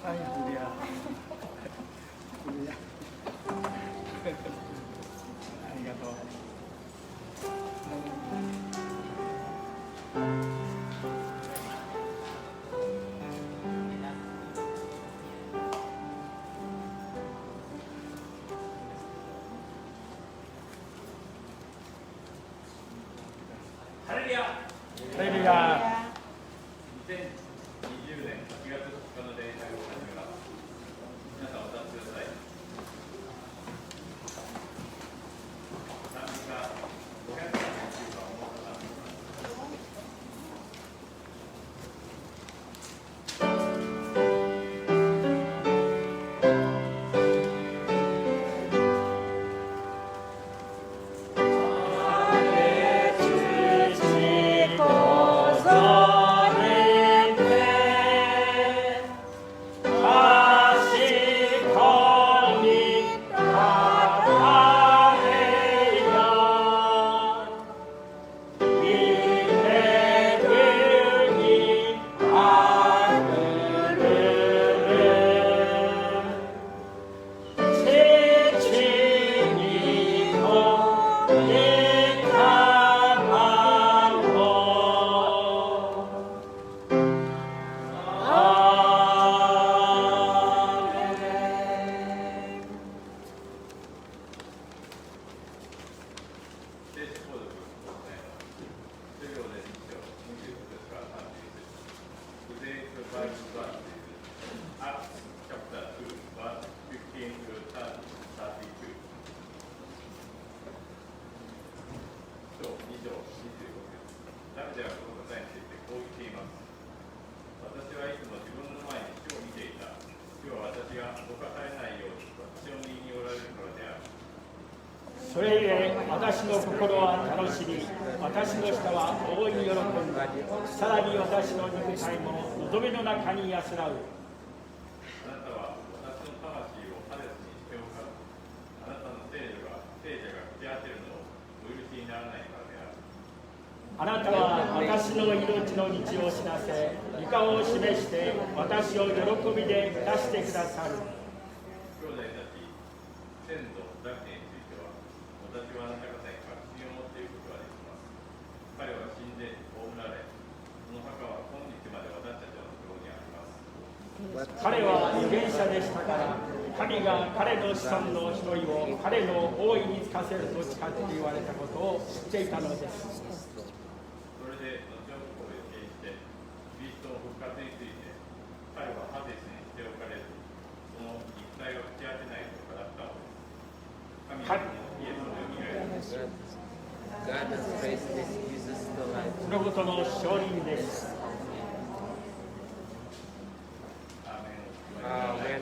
Ay, Julia. Julia. りがとう。ハレルヤ。ハレルヤ。2020年8月2日の礼拝を始めます。皆さんお立ちください。賛美歌539番を歌います。それゆえ私の心は楽しみ、私の舌は大いに喜んだ。さらに私の肉体も望みの中に安らう。あなたは私の魂をハデスにしておかず、あなたの聖者が朽ち果てるのをお許しにならないからである。あなたは私の命の道を知らせ、御顔を示して私を喜びで満たしてくださる。兄弟たち、先祖ダビデについては、私はあなた方に確信を持っていることができます。彼は死んで葬られ、その墓は今日まで私たちのところにあります。彼は預言者でしたから、神が彼の子孫の一人を彼の王位につかせると誓って言われたことを知っていたのです。それで後を予見して、キリストの復活について、彼はハデスにしておかれず、その肉体が朽ち果てないと語ったのです。神はイエスをよみがえらせる。そのことの証人です。アーメン。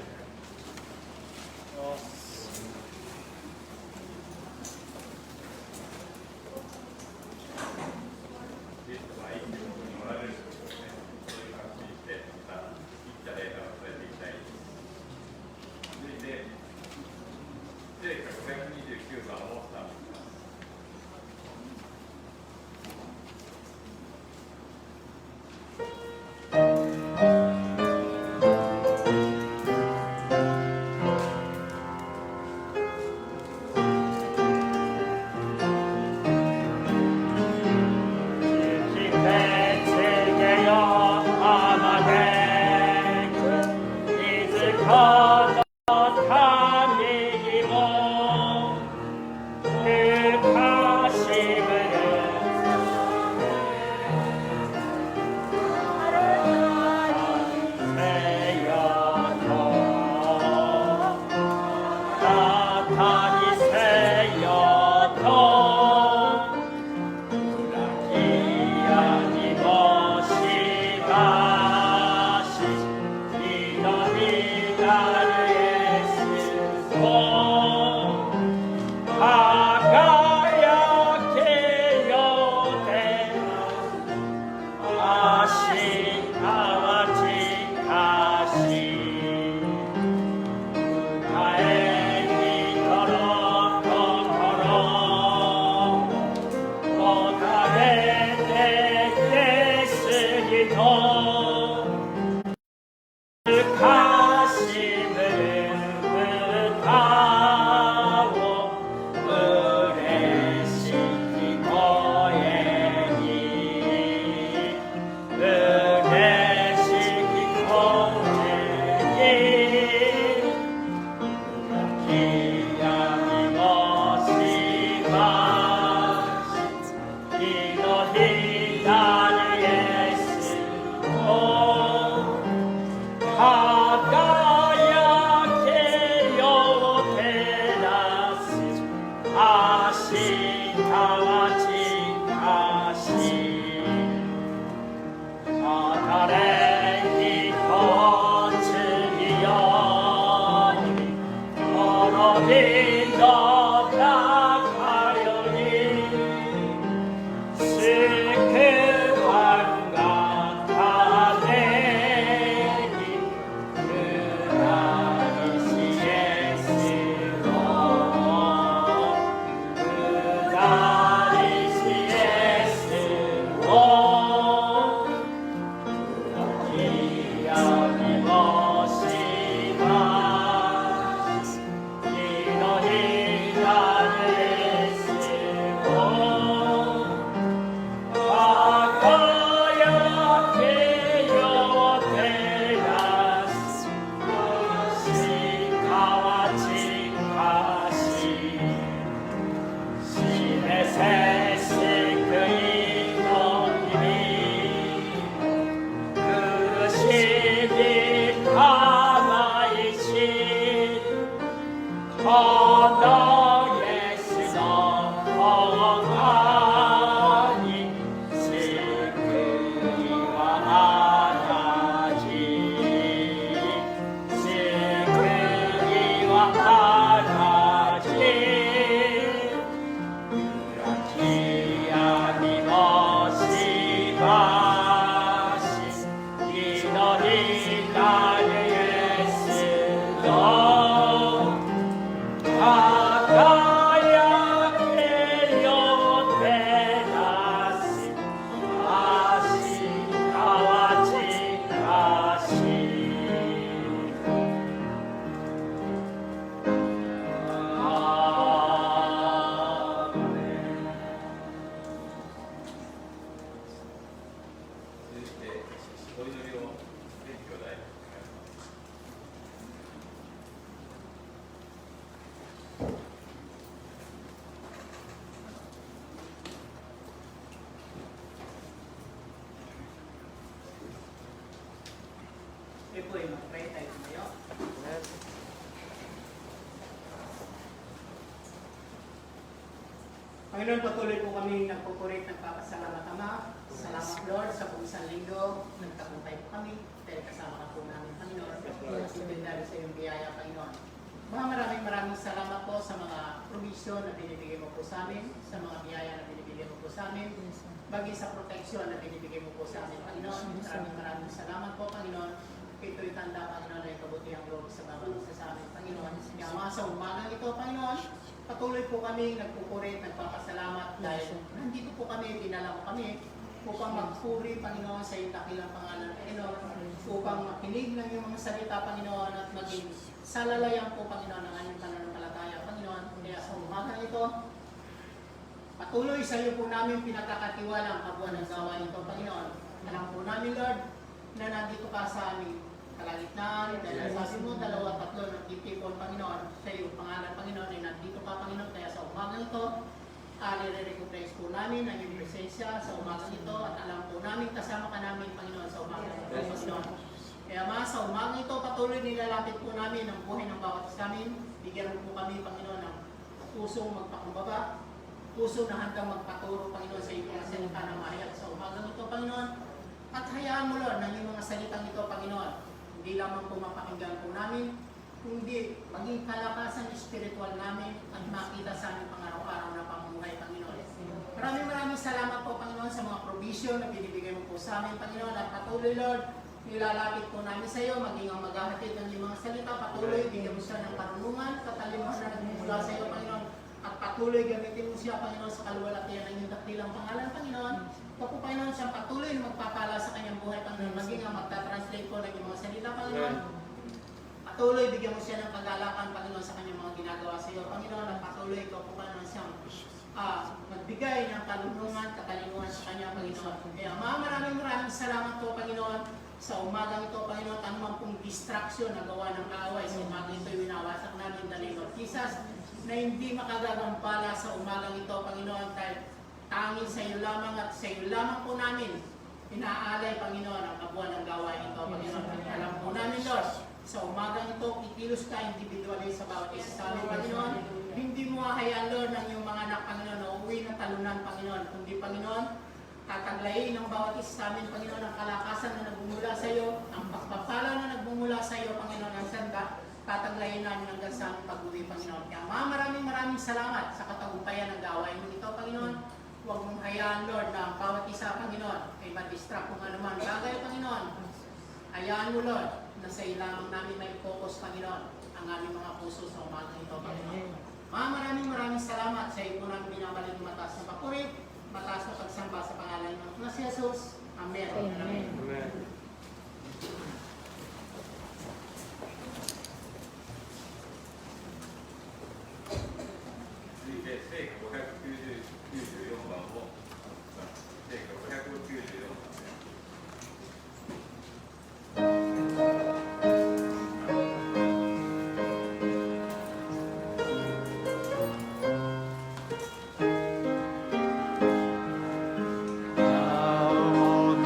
Kayo po ay mag-pray tayo tumayo. Panginoon, patuloy po kami nagpupurit, nagpapasalamat Ama. Salamat Lord sa buong isang linggo. Nagtagumpay po kami dahil kasama ka po namin, Panginoon. Ibig dahil sa iyong biyaya, Panginoon. Maraming salamat po sa mga provision na binibigay mo po sa amin, sa mga biyaya na binibigay mo po sa amin, bagay sa protection na binibigay mo po sa amin, Panginoon. Maraming salamat po, Panginoon. Ito'y tanda, Panginoon, na kabutihang loob sa bawat isa sa amin, Panginoon. Kaya mga sa umagang ito, Panginoon, patuloy po kami nagpupurit, nagpapasalamat dahil nandito po kami, dinala mo kami upang magpuri, Panginoon, sa iyong dakilang pangalan, Panginoon, upang makinig ng iyong mga salita, Panginoon, at maging salalayan po, Panginoon, ng aming pananampalataya, Panginoon. Kaya sa umagang ito, patuloy sa iyo po namin pinagkakatiwala ang kabuuan ng gawain ito, Panginoon. Alam po namin, Lord, na nandito ka sa aming kalagitnaan, dahil sabi mo, 2 at 3 nagtitipon, Panginoon, sa iyong pangalan, Panginoon, ay nandito ka, Panginoon. Kaya sa umagang ito, nire-recognize po namin ang iyong presensya sa umagang ito, at alam po namin, kasama ka namin, Panginoon, sa umagang ito, Panginoon. Kaya sa umagang ito, patuloy nilalapit po namin ang buhay ng bawat isa amin. Bigyan mo po kami, Panginoon, ng pusong magpakumbaba, puso na handang magpaturo, Panginoon, sa iyong mga salita na mahayag sa umagang ito, Panginoon. At hayaan mo, Lord, ng iyong mga salitang ito, Panginoon. Hindi lamang po mapakinggan po namin, kundi maging kalakasan espiritual namin at makita sa aming pang-araw-araw na pamumuhay, Panginoon. Maraming salamat po, Panginoon, sa mga provision na binibigay mo po sa amin, Panginoon. At patuloy, Lord, nilalapit po namin sa iyo, maging ang maghahatid ng iyong mga salita, patuloy, bigyan mo siya ng karunungan, katalimuhan na nagmumula sa iyo, Panginoon. At patuloy, gamitin mo siya, Panginoon, sa kaluwalhatian ng iyong dakilang pangalan, Panginoon. Ako, Panginoon, siyang patuloy na magpapala sa kanyang buhay, Panginoon, maging ang magta-translate po ng iyong mga salita, Panginoon. Patuloy, bigyan mo siya ng kagalakan, Panginoon, sa kanyang mga ginagawa sa iyo, Panginoon. At patuloy, ikaw po, Panginoon, siyang magbigay ng kalunungan, katalinuhan sa kanya, Panginoon. Kaya maraming salamat po, Panginoon, sa umagang ito, Panginoon. Ano man pong distraction na gawa ng kaaway sa umagang ito, winawasak namin in the name of Jesus, na hindi makagagampala sa umagang ito, Panginoon, dahil tanging sa iyo lamang at sa iyo lamang po namin inaalay, Panginoon, ang kabuuan ng gawain ito, Panginoon. Alam po namin, Lord, sa umagang ito, kikilos ka individually sa bawat isa sa amin, Panginoon. Hindi mo hahayaan, Lord, ng iyong mga anak, Panginoon, na uwi ng talunan, Panginoon. Kundi, Panginoon, tataglayin ng bawat isa sa amin, Panginoon, ang kalakasan na nagbumula sa iyo, ang pagpapala na nagbumula sa iyo, Panginoon, ang sanda, tataglayin namin hanggang sa aming pag-uwi, Panginoon. Kaya maraming salamat sa katagumpayan ng gawain mo ito, Panginoon. Huwag mong hayaan, Lord, na ang bawat isa, Panginoon, ay ma-distract kung ano man bagay, Panginoon. Hayaan mo, Lord, na sa ilamang namin may focus, Panginoon, ang aming mga puso sa umagang ito, Panginoon. Maraming salamat sa iyo po namin binabalik ng mataas na papuri, mataas na pagsamba sa pangalan ng Jesus. Amen. Amen. Amen. 続いて聖歌594番を聖歌594番です。青に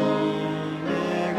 願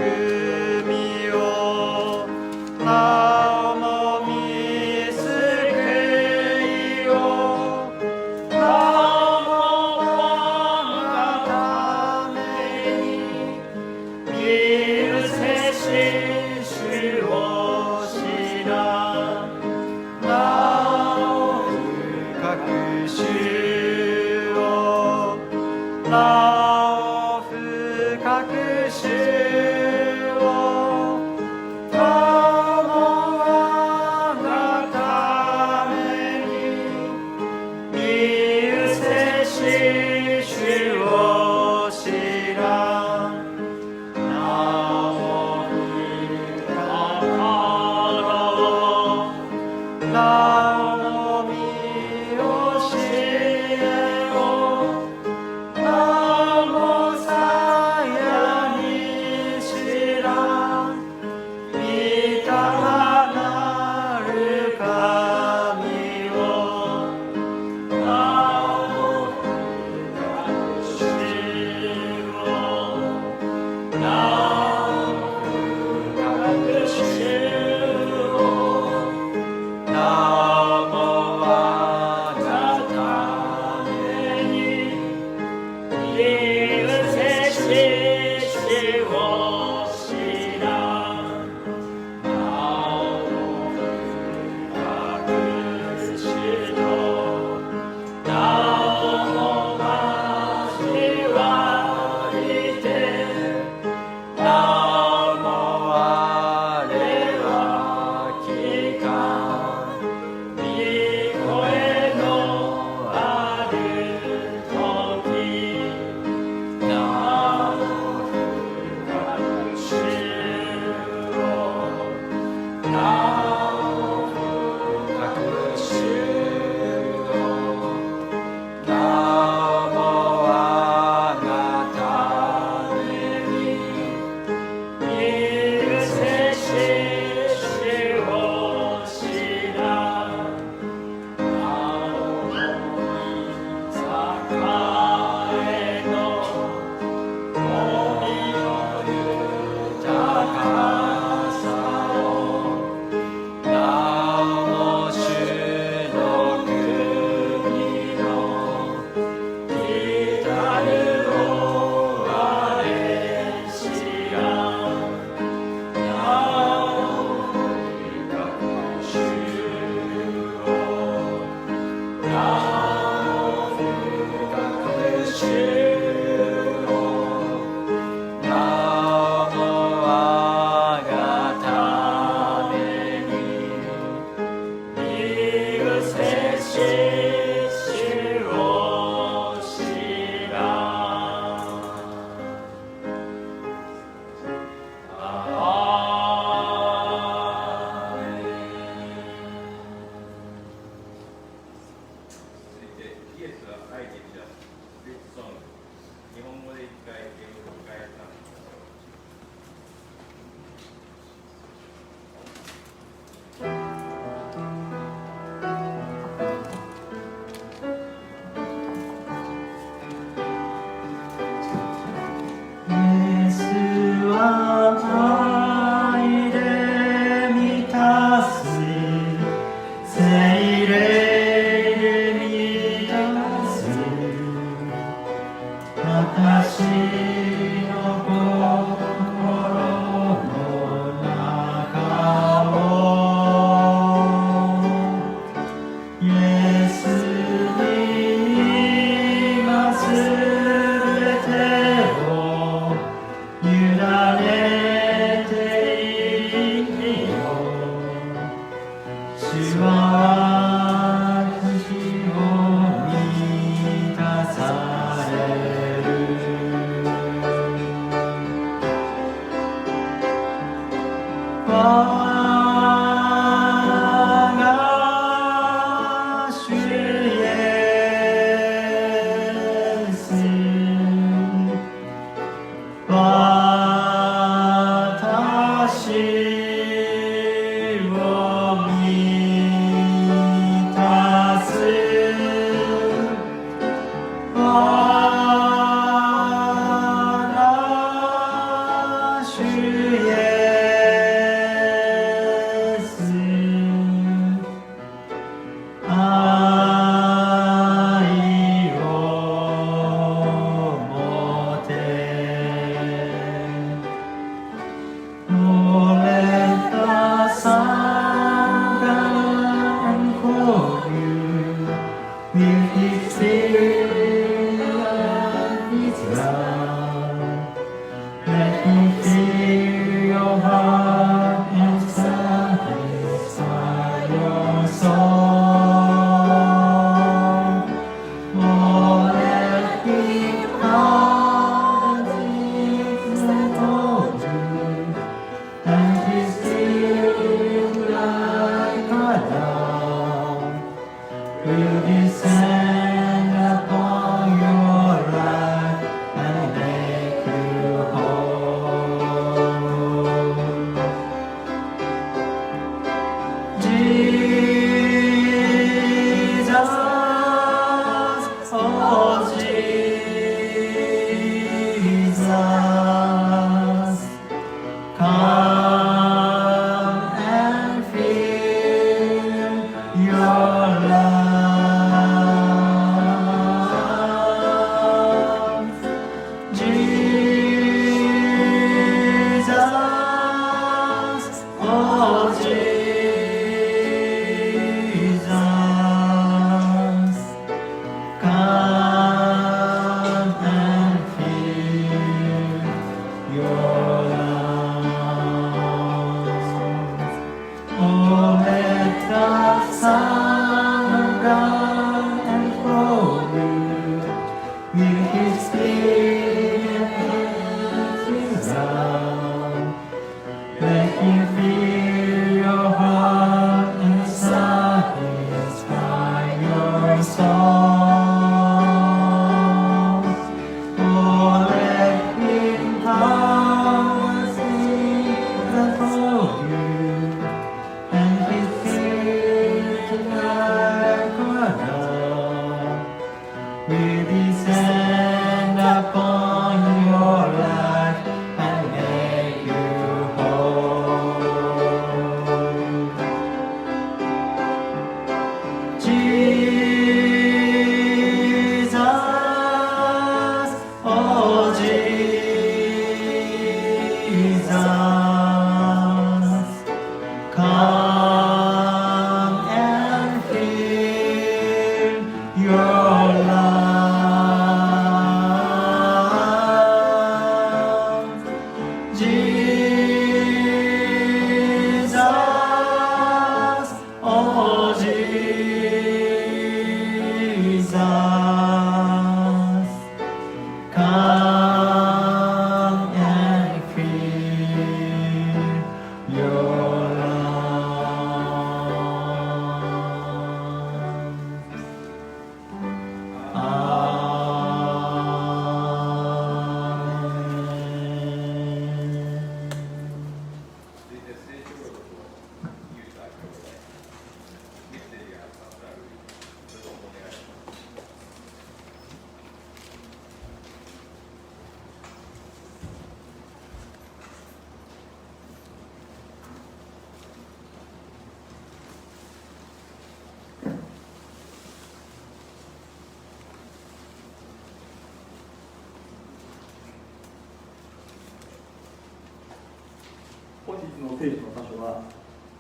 本日の聖書の箇所は、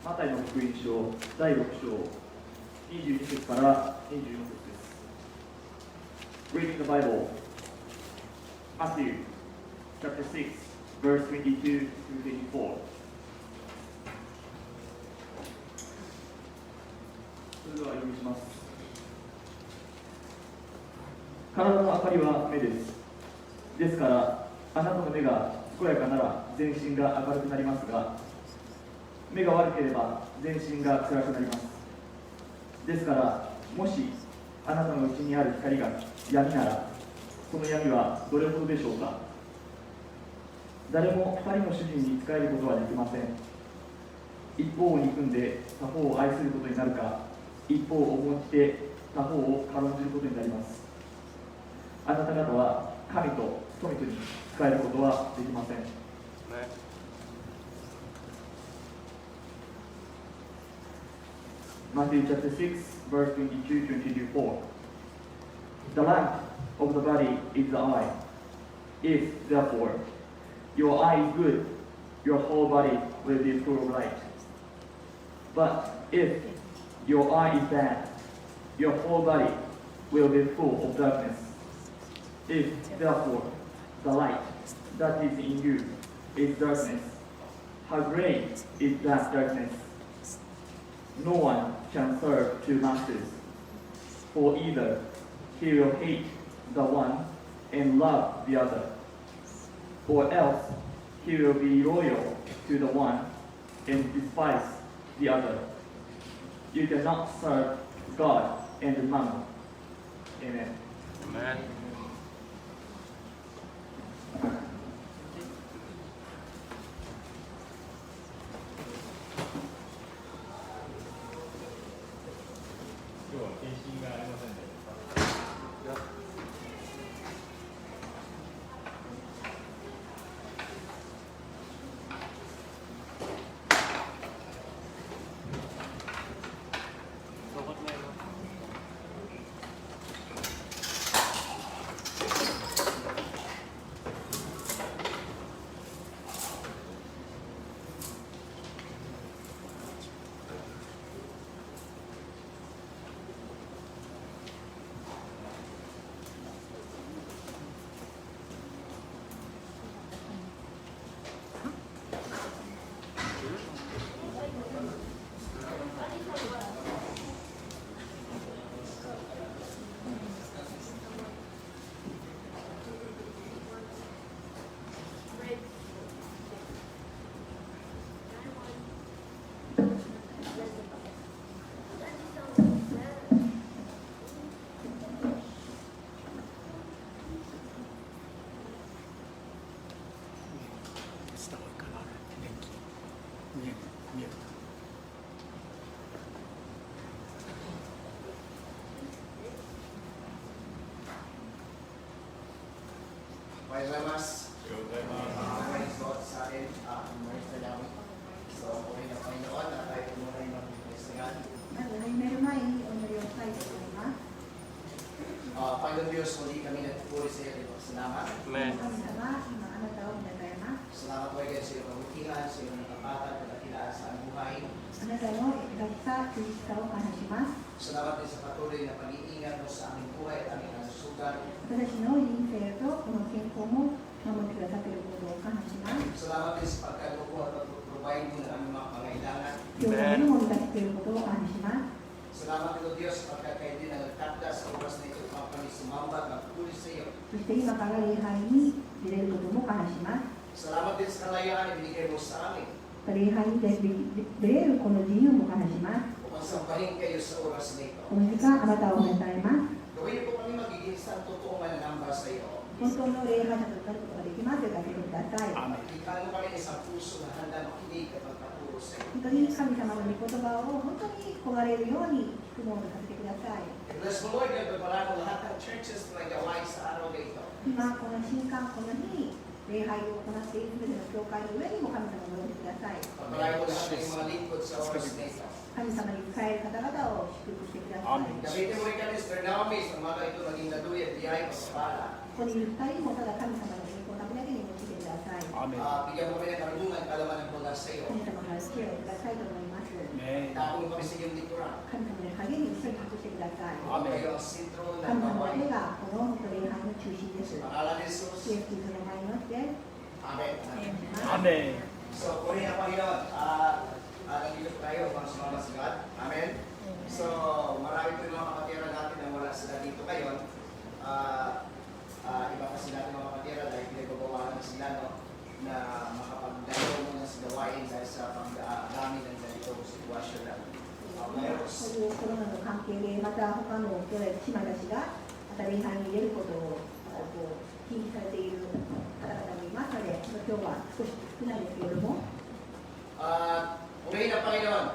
マタイの福音書第6章22節から24節です。Reading the Bible, Matthew chapter 6, verse 22 to 24. それでは読みします。体の明かりは目です。ですから、あなたの目が健やかなら全身が明るくなりますが、目が悪ければ全身が暗くなります。ですから、もしあなたのうちにある光が闇なら、その闇はどれほどでしょうか。誰も2人の主人に仕えることはできません。一方を憎んで他方を愛することになるか、一方を重んじて他方を軽んじることになります。あなた方は神と富とに仕えることはできません。Matthew chapter 6, verse 22-24. The light of the body is the eye. If, therefore, your eye is good, your whole body will be full of light. But if your eye is bad, your whole body will be full of darkness. If, therefore, the light that is in you is darkness, how great is that darkness? No one can serve two masters, for either he will hate the one and love the other, or else he will be loyal to the one and despise the other. You cannot serve God and mammon. Amen. Amen. 今日は検診がありませんでした。おはようございます。おはようございます。Praise God sa atin, umalis na namin. So, puri ng Panginoon na tayo muna yung mag-investigan. まず始める前にお祈りをしたいと思います。 Panginoon Diyos, muli kami nagpupuri sa iyo dito. Salamat. 神 神様、今あなたを褒めたえます。 Salamat po again sa iyong kabutihan, sa iyong nakapatan, kadakilaan sa aming buhay. あなたの偉大さ、忠実さを感謝します。 Salamat din sa patuloy na pag-iingat mo sa aming buhay at aming kalusugan. 私の人生とこの健康も守ってくださっていることを感謝します。 Salamat din sa pagkalukuha at pag-provide mo ng aming mga pangailangan. 今日のも満たしていることを感謝します。 Salamat din o Diyos pagkat kayo din ang nagtakda sa oras na ito upang kami sumamba at magpuli sa iyo. そして今から礼拝に出れることも感謝します。 Salamat din sa kalayaan na binigay mo sa amin 礼拝に出れるこの自由も感謝します。 upang sambahin kayo sa oras na ito. この時間あなたを褒めたえます。 Gawin po kami magiging isang totoong mananamba sa iyo. 本当の礼拝者となることができますように助けてください。 Ikaan mo kami ng isang puso na handa makinig at magpaturo sa iyo. 本当に神様の御言葉を本当に焦がれるように聞くものとさせてください。 Bless mo Lord, nagpapala mo lahat ng churches na nagawain sa araw na ito. 今この新刊この日に礼拝を行っているすべての教会の上にも神様を呼んでください。 Pagpalain mo lahat ng mga lingkod sa oras na ito. 神様に仕える方々を祝福してください。 Gamitin mo rin kami, Mr. Naomi, sa mga ito naging naduya at biyay mo sa pala. ここにいる2人もただ神様の栄光のためだけに用いてください。神 Bigyan mo kami ng karunungan, kalaman ng mula sa iyo. 様から知恵をくださいと思います。 Tapos mo kami sa iyong likuran. 神様の影に一緒に隠してください。 Kayo ang sentro 神 ng 様だ gawain. けがこの礼拝の中心です。 Pangalan ni Jesus. イエス・キリストの名前によって Amen. Amen. So, puri ng Panginoon. Nandito po tayo upang sumama sa God. Amen. So, marami po yung mga kapatira natin na wala sila dito ngayon. Iba kasi natin mga kapatira dahil pinagbabawalan na sila, no, na makapagdalo muna sa gawain dahil sa pagdami ng コロナの関係で、また他の兄弟姉妹たちがまた礼拝に入れることを禁止されている方々もいますので、今日は少し少ないですけれども、 Purihin ang Panginoon.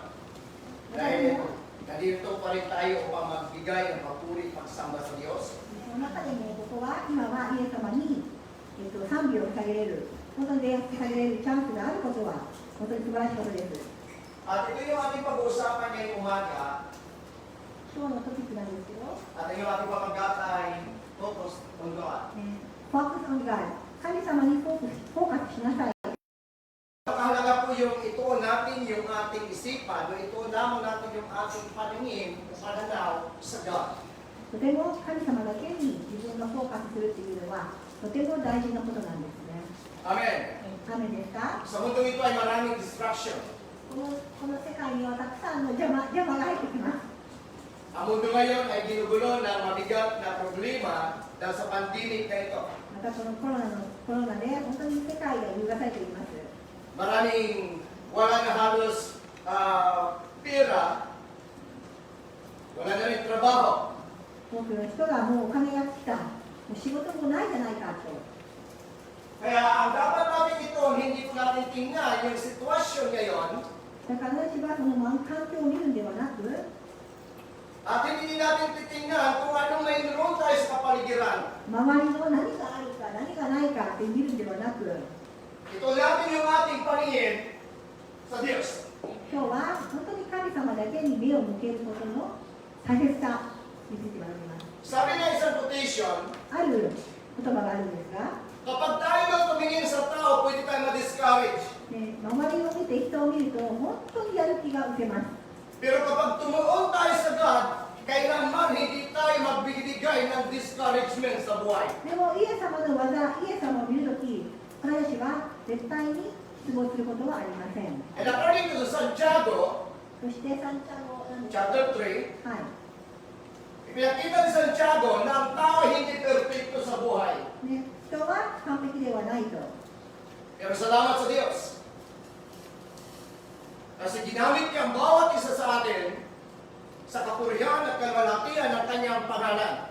Dahil nandito pa rin tayo upang magbigay ng papuri at pagsamba sa Diyos. その中でもここは今はイエス様に、賛美を捧げれる、本当に捧げれるチャンスがあることは本当に素晴らしいことです。 At ito yung ating pag-uusapan ngayong umaga. 今日のトピックなんですけど、 At yung ating pamagat ay Focus on God. Focus on God、神様にフォーカスしなさい。 Mahalaga po yung ituon natin yung ating isipan, yung ituon lamang natin yung ating paningin, pananaw sa God. とても神様だけに自分がフォーカスするというのはとても大事なことなんですね。 Amen. アメですか？ Sa mundong ito ay maraming distraction. この世界にはたくさんの邪魔が入ってきます。 Ang mundo ngayon ay ginugulo ng mabigat na problema dahil sa pandemic na ito. またこのコロナで本当に世界が揺るがされています。 Maraming wala na halos pera, wala na rin trabaho. 多くの人がもうお金が尽きた、もう仕事もないじゃないかと。 Kaya ang dapat natin ito, hindi ko natin tingnan yung sitwasyon ngayon だから私はその環境を見るんではなく、 at hindi natin titingnan kung anong mayroon tayo sa kapaligiran. 周りの何があるか何がないかって見るんではなく、 Ito natin yung ating paningin sa Diyos. 今日は本当に神様だけに目を向けることの大切さについて学びます。 Sabi ng isang quotation, ある言葉があるんですが、 kapag tayo lang tumingin sa tao, pwede tayo ma-discourage. 周りを見て人を見ると本当にやる気が失せます。 Pero kapag tumuon tayo sa God, kailanman hindi tayo magbibigay ng discouragement sa buhay. でもイエス様の技、イエス様を見るとき、私たちは絶対に失望することはありません。 And according to Santiago, そしてサンチャゴなんです。 chapter 3, はい。 ipinakita ni Santiago na ang tao hindi perfecto sa buhay. ね、人は完璧ではないと。 Pero salamat sa Diyos. Kasi ginamit niya ang bawat isa sa atin sa kapurihan at kalwalatian ng kanyang pangalan.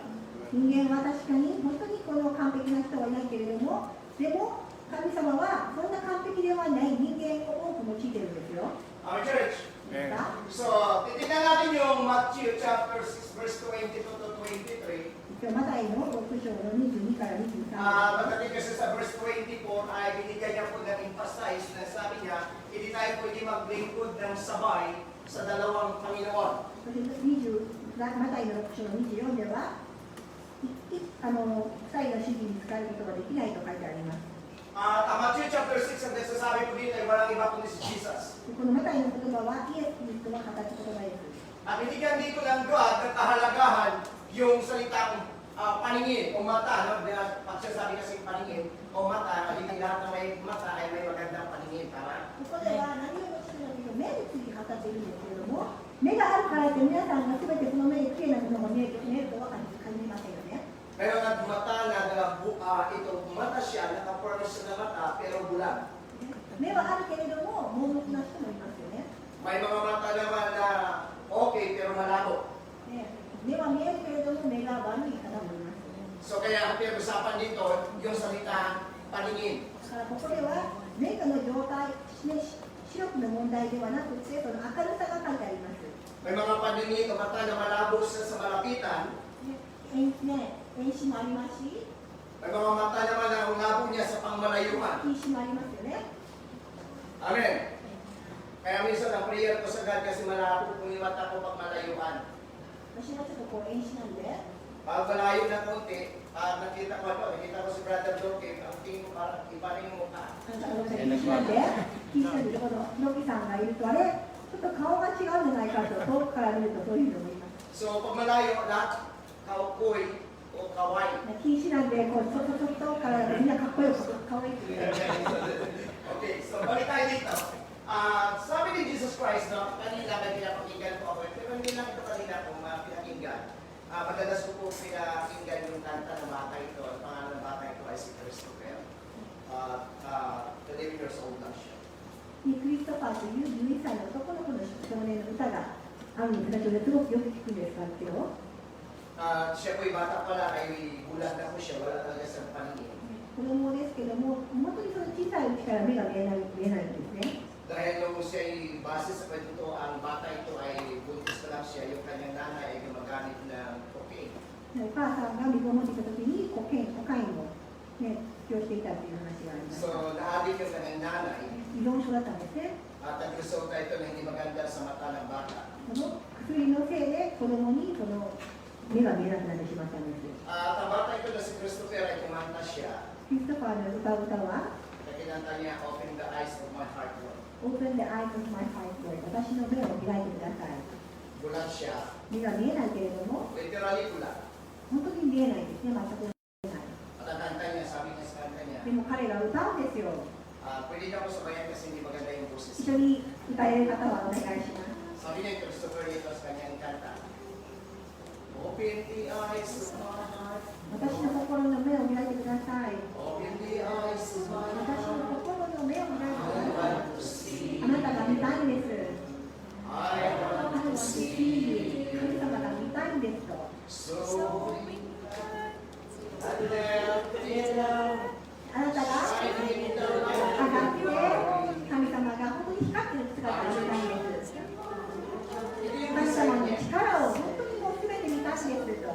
人間は確かに本当にこの完璧な人はいないけれども、でも神様はそんな完璧ではない人間を多く用いているんですよ。 Our church. ですか？ So, titignan natin yung Matthew chapter 6 verse 22 to 23. 今日マタイの6章の22から23。 Pagdating kasi sa verse 24 ay binigyan niya po ng emphasize na sabi niya, hindi tayo pwede maglingkod ng sabay sa dalawang Panginoon. そして20マタイの6章の24では、2人の主人に仕えることができないと書いてあります。 Ang Matthew chapter 6 ang nagsasabi po dito ay walang iba kundi si Jesus. このマタイの言葉はイエス・キリストが語った言葉です。 At binigyan dito ng God ng kahalagahan yung salitang paningin o mata. No? Pag sinasabi kasi paningin o mata, hindi lahat ng may mata ay may magandang paningin. Tama? ここでは何をしてるのか目について語っているんですけれども、目があるからって皆さんが全てこの目できれいなものが見えるとは限りませんよね。 Pero ang mata na ito, mata siya, naka-furnish siya ng mata, pero bulag. 目はあるけれども盲目な人もいますよね。 May mga mata naman na okay, pero malabo. 目は見えるけれども目が悪い方もいますよね。 So kaya ang pinag-usapan dito, yung salita paningin. だからここでは目の状態、視力の問題ではなくて、その明るさが書いてあります。 May mga paningin o mata na malabo siya sa malapitan. 遠視もありますし、 May mga mata naman na ang labo niya sa pangmalayuan. 近視もありますよね。 Amen. Kaya minsan ang prayer ko sa God kasi malabo kung yung mata ko pag malayuan. 私はちょっと遠視なんで、 Pag malayo na konti, nakita ko si Brother Doke, ang tingin ko parang iba rin yung mukha. 近視なんで、近視なんで、このロキさんがいると、あれ、ちょっと顔が違うんじゃないかと、遠くから見るとそういうふうに思います。 So pag malayo, lahat kaukoy o kaway. 近視なんで、こう、ちょっとからみんなかっこよく、かわいいっていう。 Okay, so balik tayo dito. Sabi ni Jesus Christ, no, kanina may pinapakinggan ko ako, pero hindi lang ito kanina kung pinakinggan. Madalas ko po pinakinggan yung kanta ng bata ito. Ang pangalan ng bata ito ay si Christopher. 11 years old lang siya. クリストファーという11歳の男の子の少年の歌があるんですが、それすごくよく聞くんですけど、 Siya po'y bata pa lang ay bulag na po siya, wala talaga sa paningin. 子供ですけども、本当にその小さいうちから目が見えないんですね。 Dahil nung siya'y base sa pagtuto, ang bata ito ay buntis pa lang siya, yung kanyang nanay ay gumagamit ng cocaine. お母さんが身ごもっていたときにコカインを、ね、使用していたという話がありました。 So, naadik yung kanyang nanay 依存症だったんですね。 at nagresulta ito na hindi maganda sa mata ng bata. その薬のせいで子供にその目が見えなくなってしまったんです。 At ang bata ito na si Christopher ay kumanta siya. クリストファーの歌う歌は、 Na kinanta niya, Open the eyes of my heart, Lord. Open the eyes of my heart, Lord. 私の目を開いてください。 Bulag siya. 目が見えないけれども、 Literally bulag. 本当に見えないんですね、全く見えない。 At ang kanta niya, sabi niya sa kanta niya, でも彼が歌うんですよ。 pwede na ako sabayan kasi hindi maganda yung boses. 一緒に歌える方はお願いします。 Sabi niya, Christopher ito sa kanyang kanta. Open the eyes of my heart. 私の心の目を開いてください。 Open the eyes of my 私 heart. の心の目を開いてくだ I さい。 want to see. あなたが見たいんです。 I want to see. 神様が見たいんですと。 So I left it out. あなたが Shining in the 上 light が of って your glory. 神様が本当に光っている姿を見たいんです。 Ito yung 神 design 様の niya. 力を本当にもう全て見たんですと。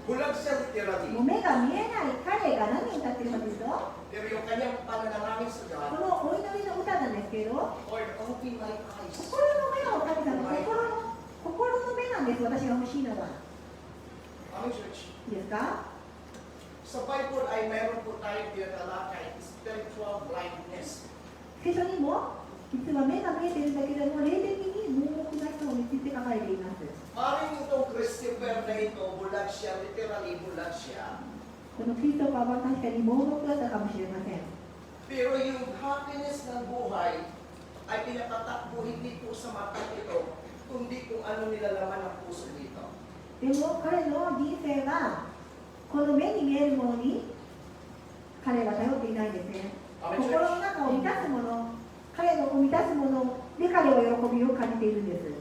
Bulag siya literally. もう目が見えない彼が何を歌っているかというと、 Pero yung kanyang pananalangin sa こ God, のお祈りの歌なんですけど、 Lord, open my eyes. 心の目を神様、心の目なんです、私が欲しいのは。 Amen, church. いいですか？ Sa Bible ay meron po tayong tinatalakay, spiritual blindness. 聖書にも、実は目が見えているんだけれども、霊的に盲目な人について書かれています。 Maring itong Christopher na ito, bulag siya, literally bulag siya. このクリストファーは確かに盲目だったかもしれません。 Pero yung happiness ng buhay ay pinapatakbo hindi po sa mata ito, kundi kung ano nilalaman ng puso dito. でも彼の人生は、この目に見えるものに彼は頼っていないんですね。心の中を満たすもの、彼の満たすもので彼は喜びを感じているんです。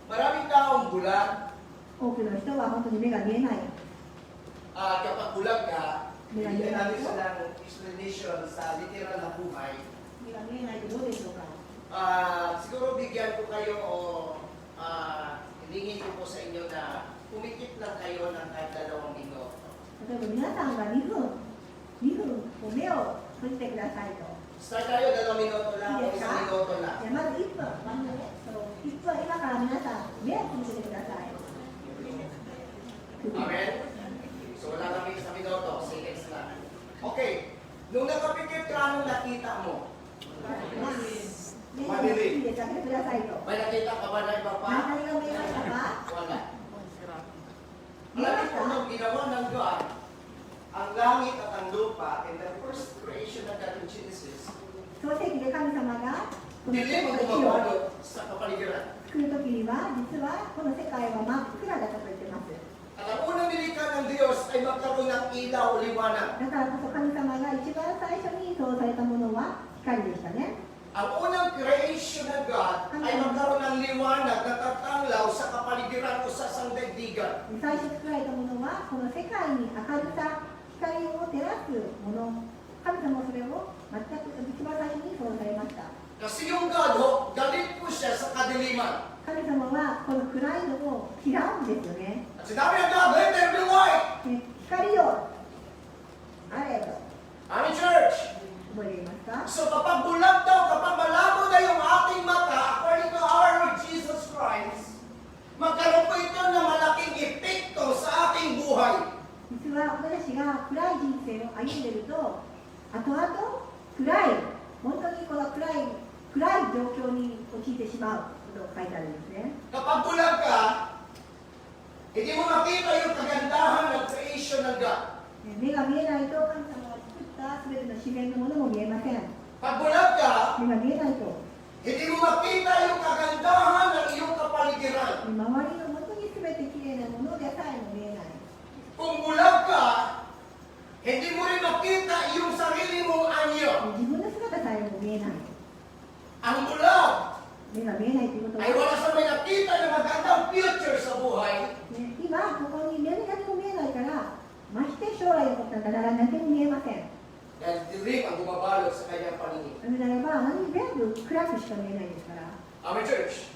Maraming taong bulag, 多くの人は本当に目が見えない。 kapag bulag ka, bigyan natin sila ng explanation sa literal na buhay. 目が見えないとどうでしょうか。 Siguro bigyan ko kayo o hilingin ko po sa inyo na pumikit lang kayo ng kahit 2 minuto. 例えば皆さんが2分目を閉じてくださいと。 Start tayo, 2 minuto lang o 1 minuto じ lang. ゃあまず1分、1分今から皆さん目を閉じてください。 Amen? So wala kami sa minuto, seconds lang. Okay, nung nakapikit ka, anong nakita mo? いいです、開けてくださいと。 May nakita ka ba na iba pa? 何が見えましたか？ Wala. Alam niyo kung nung ginawa ng God, ang langit at ang lupa in the first creation ng God in Genesis, 創世記で神様がこの世 dilim 界 ang を bumabalot sa kapaligiran. 作るときには実はこの世界は真っ暗だったと言ってます。 At ang unang nilikha ng Diyos ay magkaroon ng ilaw o liwanag. だからこそ神様が一番最初に創造されたものは光でしたね。 Ang unang creation ng God ay magkaroon ng liwanag na tatanglaw sa kapaligiran o sa sangdaigdigan. 最初作られたものはこの世界に明るさ、光を照らすもの。神様はそれを全く一番最初に創造されました。 Kasi yung God, galit po siya sa kadiliman. 神様はこの暗いのを嫌うんですよね。 At sinabi ng God, let there be light. で光をあれと Amen, church. 覚えていますか？ So kapag bulag daw, kapag malabo na yung ating mata, according to our Lord Jesus Christ, magkaroon po ito ng malaking epekto sa ating buhay. 実は私が暗い人生を歩んでいると、後々暗い、本当にこの暗い状況に陥ってしまうことが書いてあるんですね。 Kapag bulag ka, hindi mo makita yung kagandahan ng creation ng God. 目が見えないと神様が作った全ての自然のものも見えません。 Pag bulag ka, 目が見えないと、 hindi mo makita yung kagandahan ng iyong kapaligiran. 周りの本当に全てきれいなものでさえも見えない。 Kung bulag ka, hindi mo rin makita yung sarili mong anyo. 自分の姿さえも見えない。 Ang bulag, 目が見えないということは、 ay wala sa may nakita na magandang future sa buhay, ね、今ここに目に何も見えないからまして将来のことなんかなら何も見えません。 dahil dilim ang bumabalot sa kanyang paningin. なぜならば何全部暗くしか見えないですから。 Amen, church.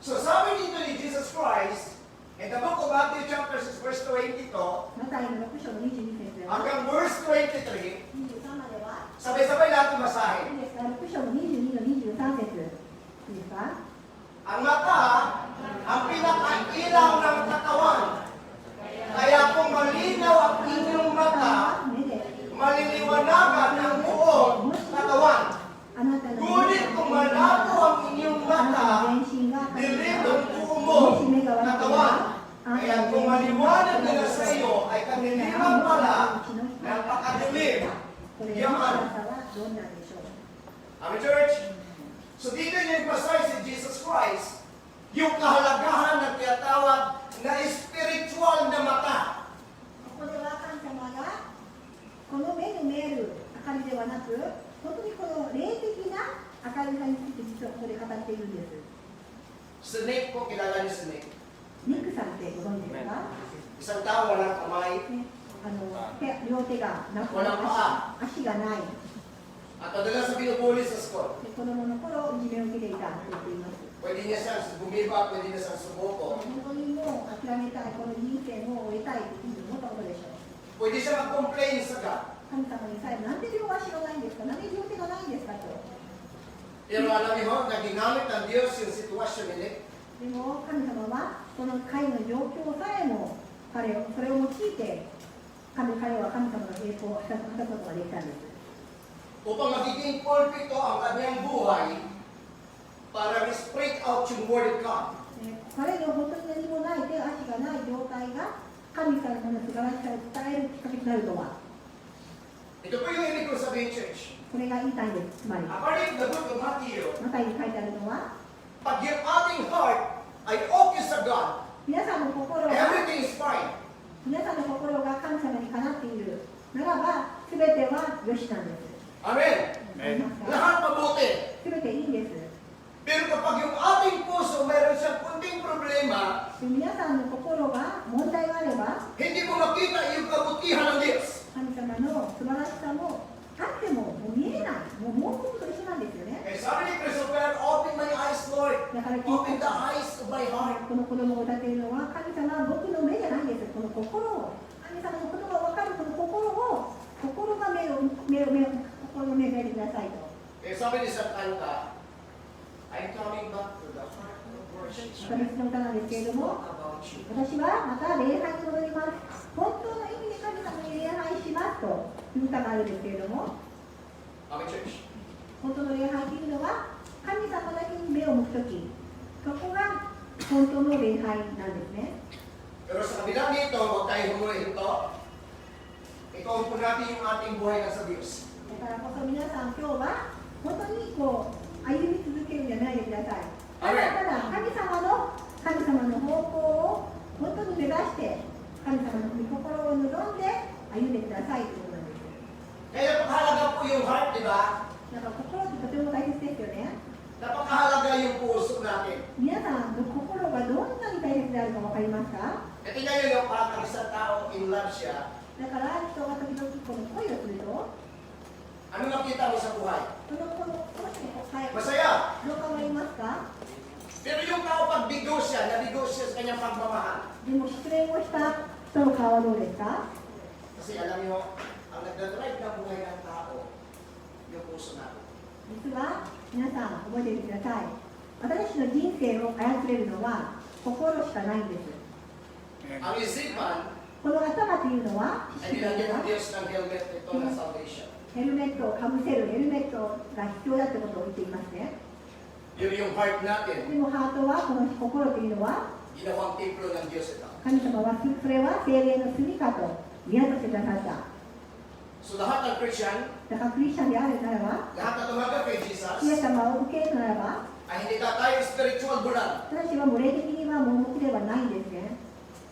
So sabi dito ni Jesus Christ, in the book of Matthew chapter 6 verse 20 ito, マタイの6章の22節では hanggang verse 23, 23までは sabay-sabay natin basahin. いいですか、6章の22の23節いいですか。 Ang mata, ang pinakailaw ng katawan. Kaya kung malinaw ang inyong mata, 目で maliliwanagan ang buong katawan. あなたの Ngunit kung malabo ang inyong あなた mata, の全身が dilim ang buong もし mo 目が悪ければ katawan. あな Kaya たの kung 全身 maliwanag nila sa iyo ay kaniliman pala, napakadilim. これの暗さはどんなんでしょう。 Amen, church? So dito niya emphasize si Jesus Christ yung kahalagahan ng tinatawag na spiritual na mata. ここでは神様がこの目に見える明かりではなく、本当にこの霊的な明るさについて実はここで語っているんです。 Snake po, kilala niyo snake. ニックさんってご存知ですか？ Isang tao walang kamay ね、両手がなく walang paa. 足がない。 At madalas na binubuli sa school. で子供の頃いじめを受けていたと言っています。 Pwede niya siyang bumiba, pwede niya siyang sumuko. 本当にもう諦めたい、この人生もう終えたいという思ったことでしょう。 Pwede siya mag-complain sa God. 神様にさえ、なんで両足がないんですか、なんで両手がないんですかと。 Pero alam niyo ho, na ginamit ng Diyos yung sitwasyon ni Nick. でも神様はこの彼の状況さえもそれを用いて彼は神様の栄光を果たすことができたんです。 Upang magiging pulpito ang kanyang buhay para spread out yung word of God. 彼の本当に何もない手足がない状態が神様の素晴らしさを伝えるきっかけになるとは、 Ito po yung ibig ko sabihin, church. これが言いたいです。つまり According to the book of Matthew, マタイに書いてあるのは、 pag yung ating heart ay okay sa God, 皆さんの心が everything is fine. 皆さんの心が神様にかなっているならば、すべてはよしなんです。 Amen. ありますか？ Lahat mabuti. すべていいんです。 Pero kapag yung ating puso mayroon siyang kunting problema, で皆さんの心が問題があれば、 hindi mo makita yung kabutihan ng Diyos. 神様の素晴らしさもあってももう見えない、もう盲目と一緒なんですよね。 Eh, sabi ni Christopher, open my eyes, Lord. だから Open the eyes of my heart. この子供を歌っているのは、神様は僕の目じゃないんです。この心を、神様のことが分かるこの心が心の目を見てくださいと。 Eh, sabi ni sa kanta, I'm coming back to the heart of worship. 別の歌なんですけれども、 About you. 私はまた礼拝に戻ります。本当の意味で神様に礼拝しますという歌があるんですけれども、 Amen, church. 本当の礼拝というのは神様だけに目を向くとき、そこが本当の礼拝なんですね。 Pero sa kabila nito, huwag tayo humuhin ito. Ikaw po natin yung ating buhay na sa Diyos. だからこそ皆さん今日は本当にこう歩み続けるんじゃないでください。ただ神様の方向を本当に目指して神様の御心を望んで歩んでくださいということなんです。 Kaya napakahalaga po yung heart, di ba? だから心ってとても大切ですよね。 Napakahalaga yung puso natin. 皆さんの心がどんなに大切であるか分かりますか？ E tingnan nyo, parang isang tao in love siya. だから人が時々この恋をすると、 Ano nakita mo sa buhay? その子の人のはい、 Masaya. どう考えますか？ Pero yung tao pag bigo siya, nabigo siya sa kanyang pagmamahal. でも失恋をした人の顔はどうですか？ Kasi alam nyo, ang nagdadrive ng buhay ng tao, yung puso natin. 実は皆さん覚えておいてください。私たちの人生を操れるのは心しかないんです。 Ang isipan, この頭というのは ay nilagyan ng Diyos ng helmet ito ng salvation. ヘルメットをかぶせるヘルメットが必要だってことを言っていますね。 Yun yung heart で natin, もハートはこの心というのは ginawang templo ng Diyos ito. 神様はそれは精霊の住みかと見渡してくださった。 So lahat ng Christian, だからクリスチャンであるならば、 lahat na tumanggap kay イエ Jesus, ス様を受けるならば、 ay hindi ka tayo spiritual bulan. 私はもう霊的には盲目ではないんですね。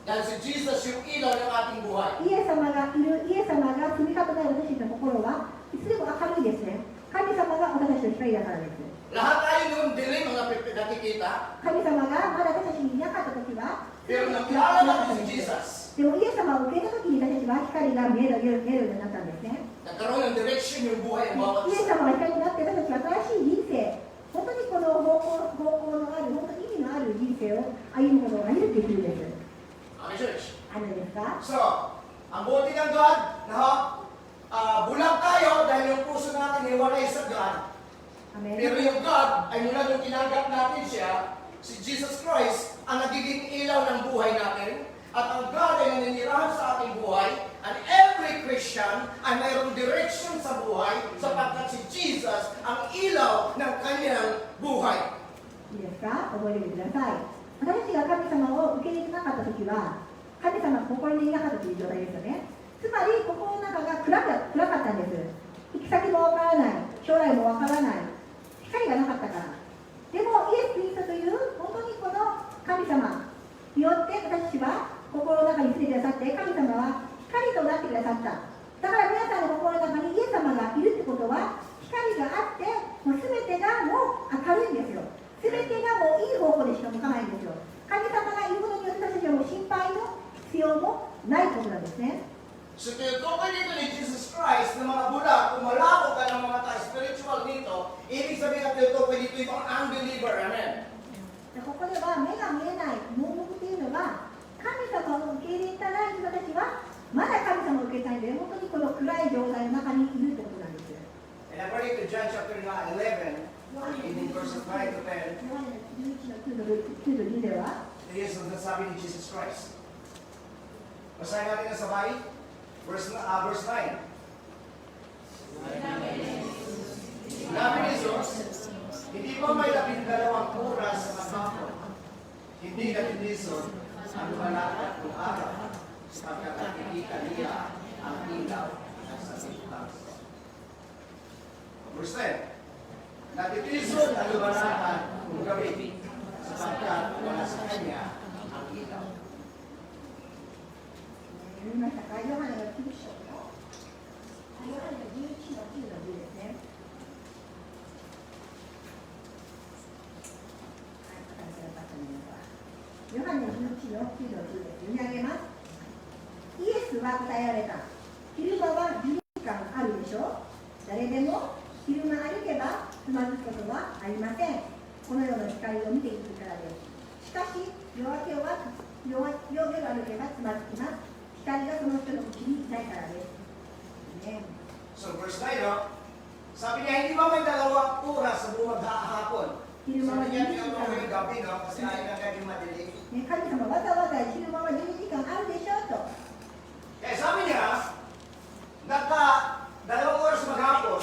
Dahil si Jesus yung ilaw ng ating buhay. イエス様がいる、イエス様が住みかとなる私たちの心はいつでも明るいですね。神様が私たちの光だからです。 Lahat tayo noon dilim ang nakikita. 神様がまだ私たちにいなかった時は Pero nakilala natin si Jesus. でもイエス様を受けた時に私たちは光が見えるようになったんですね。 Nagkaroon ng direction yung buhay ng bawat イエス isa. 様が光になって私たちは新しい人生、本当にこの方向のある、本当に意味のある人生を歩むことができるんです。 Amen, church. あるんですか？ So, ang buti ng God, bulag tayo dahil yung puso natin hiwalay sa God. アメン。 Pero yung God ay mula nung tinanggap natin siya, si Jesus Christ, ang nagiging ilaw ng buhay natin. At ang God ay naninirahan sa ating buhay. And every Christian ay mayroong direction sa buhay sapagkat si Jesus ang ilaw ng kanyang buhay. いいですか？覚えておいてください。私たちが神様を受け入れなかったときは、神様が心にいなかったという状態ですよね。つまり、心の中が暗かったんです。行き先もわからない、将来もわからない、光がなかったから。でも、イエス・キリストという本当にこの神様によって私たちは心の中に住んでくださって、神様は光となってくださった。だから皆さんの心の中にイエス様がいるってことは、光があって、もう全てがもう明るいんですよ。全てがもういい方向でしか向かないんですよ。神様がいることによって私たちはもう心配の必要もないことなんですね。 So, tinutukoy dito ni Jesus Christ na mga bulag, kung malabo ka ng mga spiritual dito, ibig sabihin na tinutukoy dito yung unbeliever. Amen. ここでは目が見えない盲目というのは、神様を受け入れたない人たちはまだ神様を受けたいんで、本当にこの暗い状態の中にいるということなんです。 And according to John chapter 11, in verses 9 to 10, ヨハネ11の9と10では、 ito yung nasabi ni Jesus Christ. Basahin natin na sabay, verse 9. Sinabi ni Jesus, hindi ba may 12 oras sa maghapon? Hindi natinisod ang malakad kung araw, sapagkat nakikita niya ang ilaw ng sanlibutan. Verse 10. Natitisod ang lumalakad kung gabi, sapagkat wala sa kanya ang ilaw. 読みましたか？ヨハネの9章のヨハネの11の9の10ですね。はい、書かれてなかったのですが、ヨハネ11の9の10です。読み上げます。イエスは答えられた。昼間は12時間あるでしょう。誰でも昼間歩けばつまずくことはありません。この世の光を見ていくからです。しかし、夜歩けばつまずきます。光がその人のうちにないからです。ね、 So verse 9, sabi niya, hindi ba may 2 oras sa buong maghapon? 昼間は Sabi 12 niya, 時 tinuturo 間、 yung gabi, no? Kasi ayaw na agad yung madilim. ね、神様わざわざ昼間は12時間あるでしょうと。 Kaya sabi niya, 2 oras maghapon,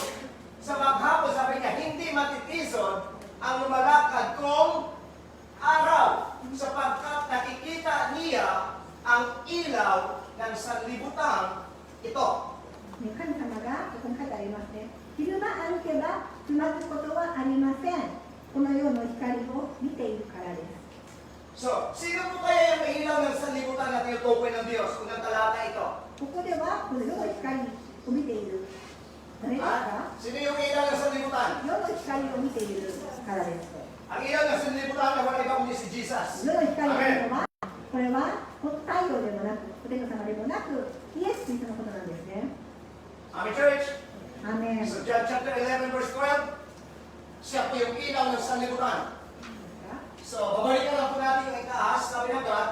sa maghapon sabi niya, hindi matitisod ang lumalakad kung araw, sapagkat nakikita niya ang ilaw ng sanlibutan ito. ね、神様がここに書いてありますね。昼間歩けばつまずくことはありません。この世の光を見ているからです。 So, sino po kaya yung may ilaw ng sanlibutan na tinutukoy ng Diyos? Unang talata ito. ここではこの世の光を見ている。誰ですか？ Sino yung ilaw ng sanlibutan? 世の光を見ているからです。 Ang ilaw ng sanlibutan na wala iba kundi si Jesus. 世の光というのは、これは太陽でもなく、お天道様でもなく、イエス・キリストのことなんですね。 Amen, church? アーメン。 So, John chapter 11, verse 12, siya po yung ilaw ng sanlibutan. So, babalikan lang po natin yung itaas. Sabi ng God,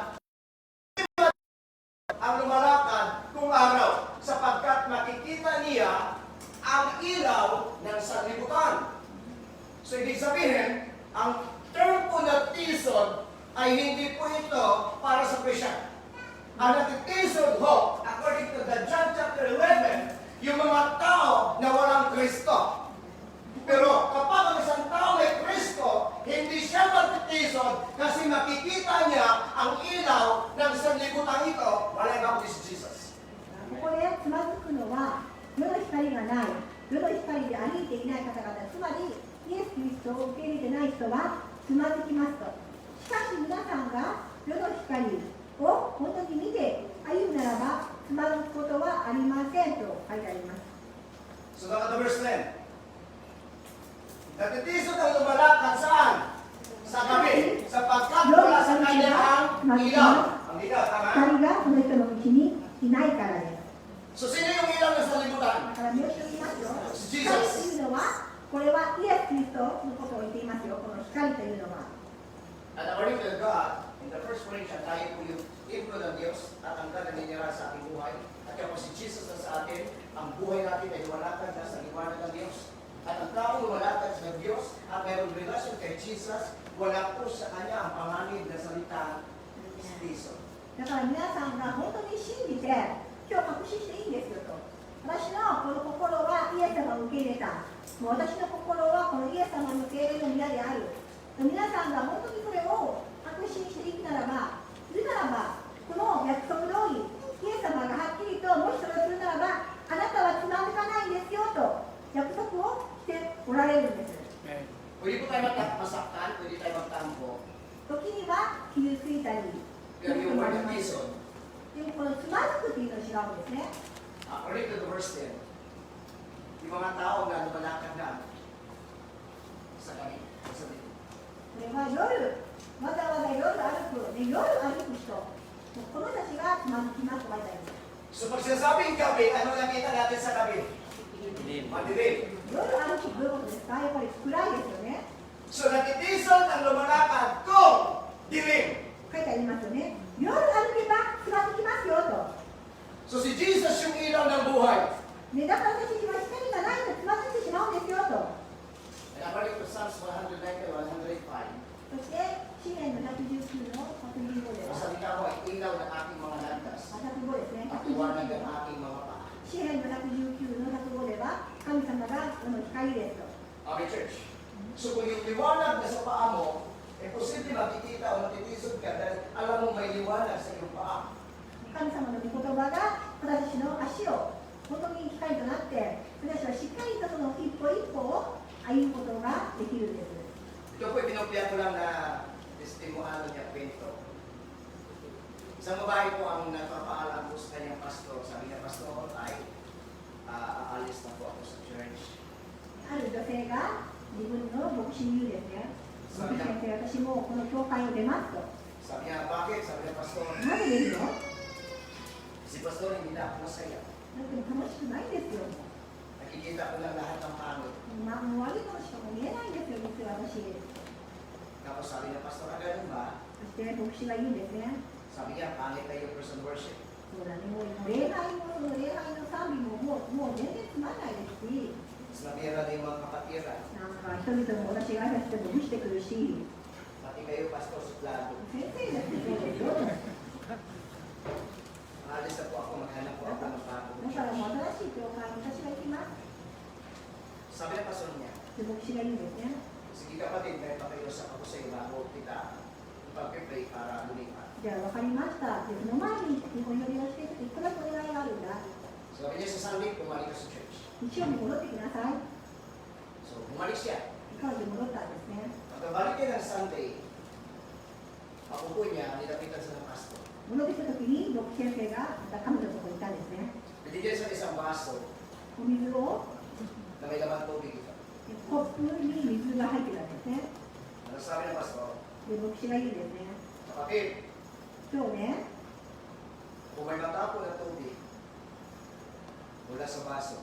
ang lumalakad kung araw, sapagkat makikita niya ang ilaw ng sanlibutan. So, ibig sabihin, ang term po na tisod ay hindi po ito para sa Christian. Ang natitisod ho, according to the John chapter 11, yung mga tao na walang Kristo. Pero kapag ang isang tao may Kristo, hindi siya magtitisod kasi makikita niya ang ilaw ng sanlibutan ito. Wala iba kundi si Jesus. ここでつまずくのは、世の光がない、世の光で歩いていない方々、つまりイエス・キリストを受け入れてない人はつまずきますと。しかし皆さんが世の光を本当に見て歩むならば、つまずくことはありませんと書いてあります。 So, look at the verse 10. Natitisod ang lumalakad saan? Sa gabi, sapagkat wala sa kanya ang ilaw. Ang ilaw, tama? 光がその人のうちにいないからです So, sino yung ilaw na sa だ libutan? から目を閉じますよ Jesus 光というのはこれはイエス・キリストのことを言っていますよこの光というのは And according to God, in the first Corinthians, tayo po yung templo ng Diyos at ang God na ninira sa ating buhay. At kaya po si Jesus na sa atin, ang buhay natin ay lumalakad na sa liwanag ng Diyos. At ang taong lumalakad sa Diyos at mayroong relasyon kay Jesus, wala po sa kanya ang panganib na salita ni Kristo. だから皆さんが本当に信じて今日確信していいんですよと私のこの心はイエス様を受け入れたもう私の心はこのイエス様の受け入れの宮である皆さんが本当にこれを確信していくならばするならばこの約束通りイエス様がはっきりともしそれをするならばあなたはつまずかないんですよと約束をしておられるんです Pwede po tayo masaktan, pwede tayo magtampo. 時には傷ついたり Pero yung word of reason, でもこのつまずくっていうのは違うんですね according to the verse 10, yung mga tao na lumalakad na sa gabi, sa gabi. これは夜、わざわざ夜歩く、ね、夜歩く人、この人たちがつまずきますと書いてあります。 So pag sinasabing gabi, ano nakita natin sa gabi? Madilim. 夜歩くどういうことですかやっぱり暗いですよね。 So natitison ang lumalakad kung dilim. 書いてありますよね。夜歩けばつまずきますよと。 So si Jesus yung ilaw ng buhay. ね、だから私たちは光がないとつまずいてしまうんですよと。 And according to Psalms 190, 105, そして、詩篇の119の115でang は、 salita mo ay ilaw ng aking mga landas 105ですね。 at liwanag ng 119は、 aking mga paa. 詩篇の119の105では、神様がこの光ですと。 Amen, church. So kung yung liwanag na sa paa mo, eh posible makikita o matitisod ka dahil alam mo may liwanag sa iyong paa. 神様の御言葉が私たちの足を本当に光となって私たちはしっかりとその一歩一歩を歩むことができるんです Ito po pinupiyat ko lang na testimohano niya kwento. Isang babae po ang nagpapaalam po sa kanyang pastor. Sabi niya, pastor, ay aalis na po ako sa church. ある女性が自分の牧師に言うんですね牧師先生私もこの教会を出ますと Sabi niya, bakit? Sabi niya, pastor, なぜ出るのだ si pastor hindi na ako masaya. って楽しくないんですよ Nakikita ko lang lahat ng pangit. もう悪いものしか見えないんですよ実は私 Tapos sabi niya, pastor, ganun ba? そして牧師が言うんですね Sabi niya, pangit na yung person worship. そうだねもう礼拝もその礼拝の賛美ももう全然つまんないですし Mas nabira na yung mga kapatiran. なんか人々も私が挨拶しても無してくるし Pati kayo, pastor, suplado. 先生だってそうですよ Maalis na po ako, maghanap po ako ng bago. だからもう新しい教会に私が行きます。 Sabi ng pastor niya, で、牧師が言うんですね。 sige kapatid, may pakiusap ako sa iyo bago kita ipag-pray para lumipat. じゃあ分かりました。で、その前に日本呼びをしていくらお願いがあるんだ。 Sabi niya sa Sunday, bumalik ka sa church. 日曜日戻ってきなさい。 So, bumalik siya. 彼女戻ったんですね。 Pagkabalik niya ng Sunday, makupo niya, nilapitan sa ng pastor. 戻ってきた時に牧師先生がまた彼女のところにいたんですね。 Binigyan sa isang baso お水を na may laman tubig ito. コップに水が入ってたんですね。 Ano sabi ng pastor? で、牧師が言うんですね。 Kapatid, 今日ね、 kung may matapon na tubig mula sa baso,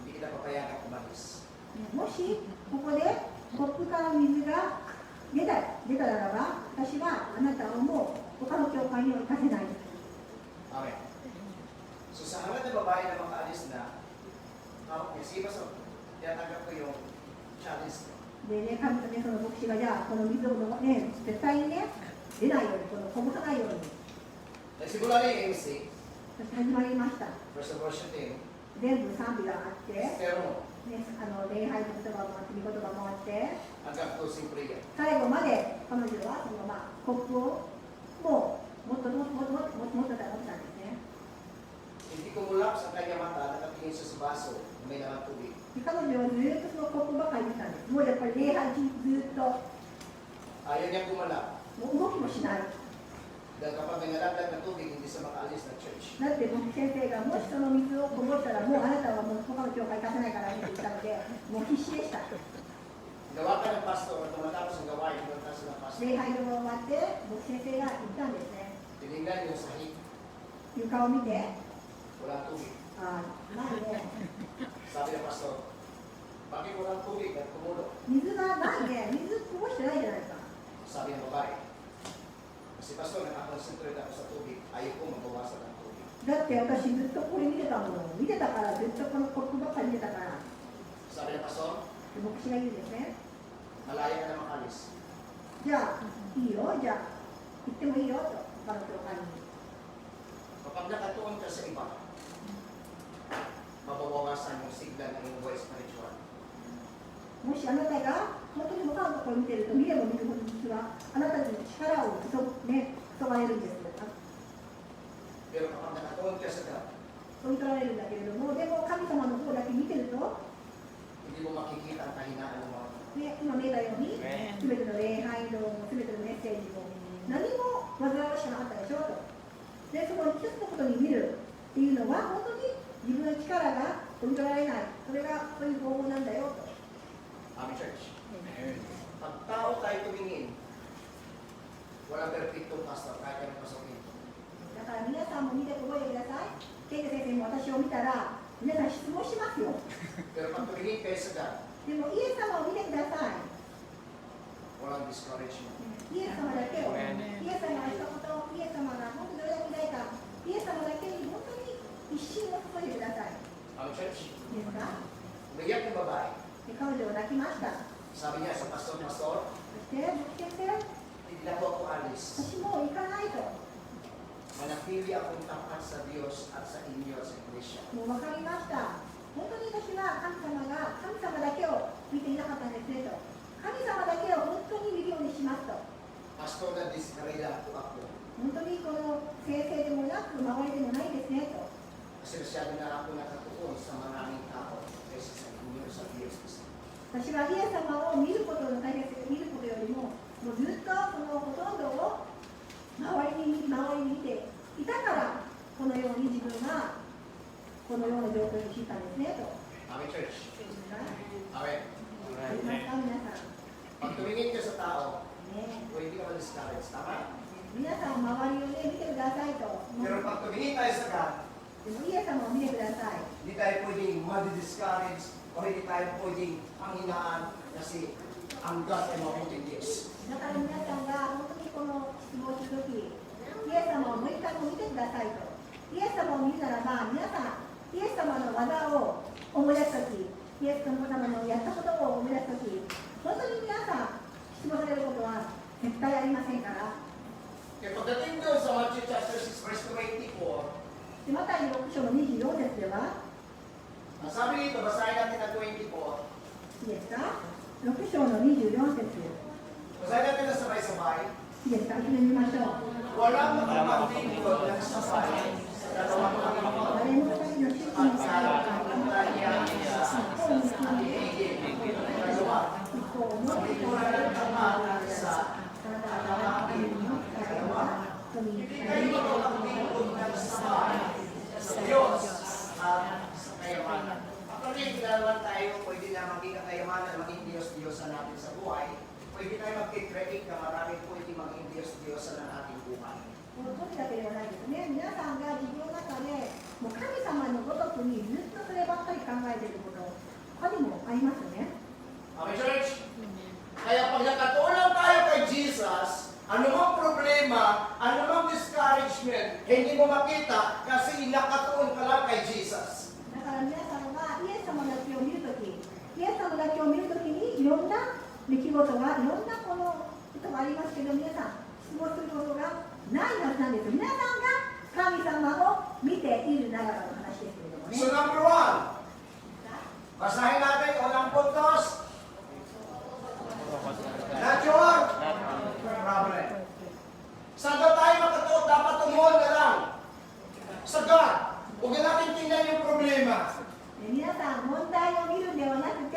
hindi kita papayagan umalis. もしここでコップから水が出たならば、私はあなたをもう他の教会には行かせない。 Amen. So sa hangad na babae na makaalis na, hawak niya, sige pastor, tinatanggap ko yung challenge niya. でね、神とね、その牧師がじゃあ、この水をね、絶対にね、出ないように、このこぼさないように、 Nagsimula na yung MC, そして始まりました。 first worship team, 全部賛美があって、ね、 sermon, 礼拝の言葉もあって、御言葉もあって、 hanggang closing prayer. 最後まで彼女はそのままコップをもうもっとたんですね。 Hindi kumulap sa kanya mata, nakatingin siya sa baso, na may naman tubig. で彼女はずっとそのコップばかり見たんです。もうやっぱり礼拝中ずっと、も Ayaw niya kumalap. う動きもしない。 Dahil kapag may nalaglag na tubig, hindi siya makaalis ng church. だって牧師先生がもしその水をこぼしたらもうあなたはもう他の教会行かせないからねって言ったのでもう必死でした。 Ginawa ka ng pastor at tumatapos pastor. 礼拝が終わって牧師先生が言ったんですね。 Tinignan yung sahig. 床を見て、 Walang tubig. あないね、 Sabi ng pastor, bakit walang tubig at tumulo? 水がないね、水こぼしてないじゃないですか。 Sabi ng babae, kasi pastor, nakakonsentrate ako sa tubig. Ayaw ko mabawasan ng tubig. だって私ずっとこれ見てたもの、見てたから、ずっとこのコップばっかり見てたから、 Sabi ng pastor, 牧師が言うんですね。 malaya ka na makalis. じゃあ、いいよ、じゃあ、行ってもいいよと、他の教会に。 Kapag nakatuon ka sa iba, mababawasan yung signal ng iyong voice spiritual. もしあなたが本当に他のところを見てると、見れば見るほど実はあなたに力を注がれるんです。 Pero kapag nakatuon ka sa God, そう取られるんだけれども、でも神様の方だけ見てると、 hindi mo makikita ang kahinaan ng mga tao. ね、今見えたように、すべての礼拝の、すべてのメッセージも、何も煩わしくなかったでしょうと。で、そこに一つのことに見るっていうのは、本当に自分の力が取り取られない、それがそういう方法なんだよと。 Amen, church. Pag tao tayo tumingin, walang perfectong pastor, kahit anong pasokin. だから皆さんも見て覚えてください。ケイト先生も私を見たら、皆さん質問しますよ。 Pero pag tumingin kayo sa God, でもイエス様を見てください。 walang discouragement. イエス様だけを、イエス様が一言、イエス様が本当にどれだけ偉大か、イエス様だけに本当に一心を注いでください。 Amen, church. いいですか？ Umiyak yung babae. で彼女は泣きました。 Sabi niya sa pastor, そして、牧師先生、 hindi na po ako alis. 私もう行かないと。 Manatili akong tapat sa Diyos at sa inyo sa Iglesia. もう分かりました。本当に私は神様だけを見ていなかったんですねと。神様だけを本当に見るようにしますと。 Pastor, na-discarela po ako. 本当にこの先生でもなく、周りでもないですねと。 Kasi masyado na ako nakatuon sa maraming tao kaysa sa inyo sa Diyos. 私はイエス様を見ることの大切さ、見ることよりも、もうずっとそのほとんどを周りに見ていたから、このように自分がこのような状況に知ったんですねと。 Amen, church. あ Amen. りますか、皆さん。 Pag tumingin ka sa tao, ね、 o hindi ka ma-discourage. Tama? 皆さん、周りをね、見てくださいと。 Pero pag tumingin tayo sa God, でもイエス様を見てください。 hindi tayo pwedeng ma-discourage o hindi tayo pwedeng panghinaan kasi ang God ay mabuting Diyos. だから皆さんが本当にこの質問をするとき、イエス様をもう一回も見てくださいと。イエス様を見るならば、皆さん、イエス様の技を思い出すとき、イエス様のやったことを思い出すとき、本当に皆さん、質問されることは絶対ありませんから。 Kaya pagdating doon sa Matthew chapter 6 verse 24, でマタイの6章の24節では、 ang sabi dito, basahin natin ang 24. いいですか？6章の24節。 Basahin natin na sabay-sabay. いいですか？一緒に見ましょう。 Walang makapagtingkod ng sabay sa dalawang Panginoon. 誰も先の主人が Pagkakaroon niya sa ating dalawa. 一方の Walang kapag sa hindi kayo makapagtingkod ng sabay sa Diyos at sa kayamanan. Actually, dalawan tayo, pwede na maging kayamanan, maging Diyos-Diyosan natin sa buhay. Pwede tayo mag-create na marami pwede maging Diyos-Diyosan ng ating buhay. もう時だけではないですね。皆さんが自分の中でもう神様のごとくにずっとそればっかり考えていること、他にもありますよね。 Amen, church? Kaya pag nakatulong tayo kay Jesus, anumang problema, anumang discouragement, hindi mo makita kasi nakatuon ka lang kay Jesus. だから皆さんがイエス様だけを見るとき、イエス様だけを見るときにいろんな出来事が、いろんなこのことがありますけど、皆さん、質問することがないはずなんです。皆さんが神様を見ているならばの話ですけれどもね。 So number one, basahin natin unang puntos. Not your problem. Saan daw tayo makatuon? Dapat tumuon na lang sa God. Huwag na natin tingnan yung problema. 皆さん、問題を見るんではなくて、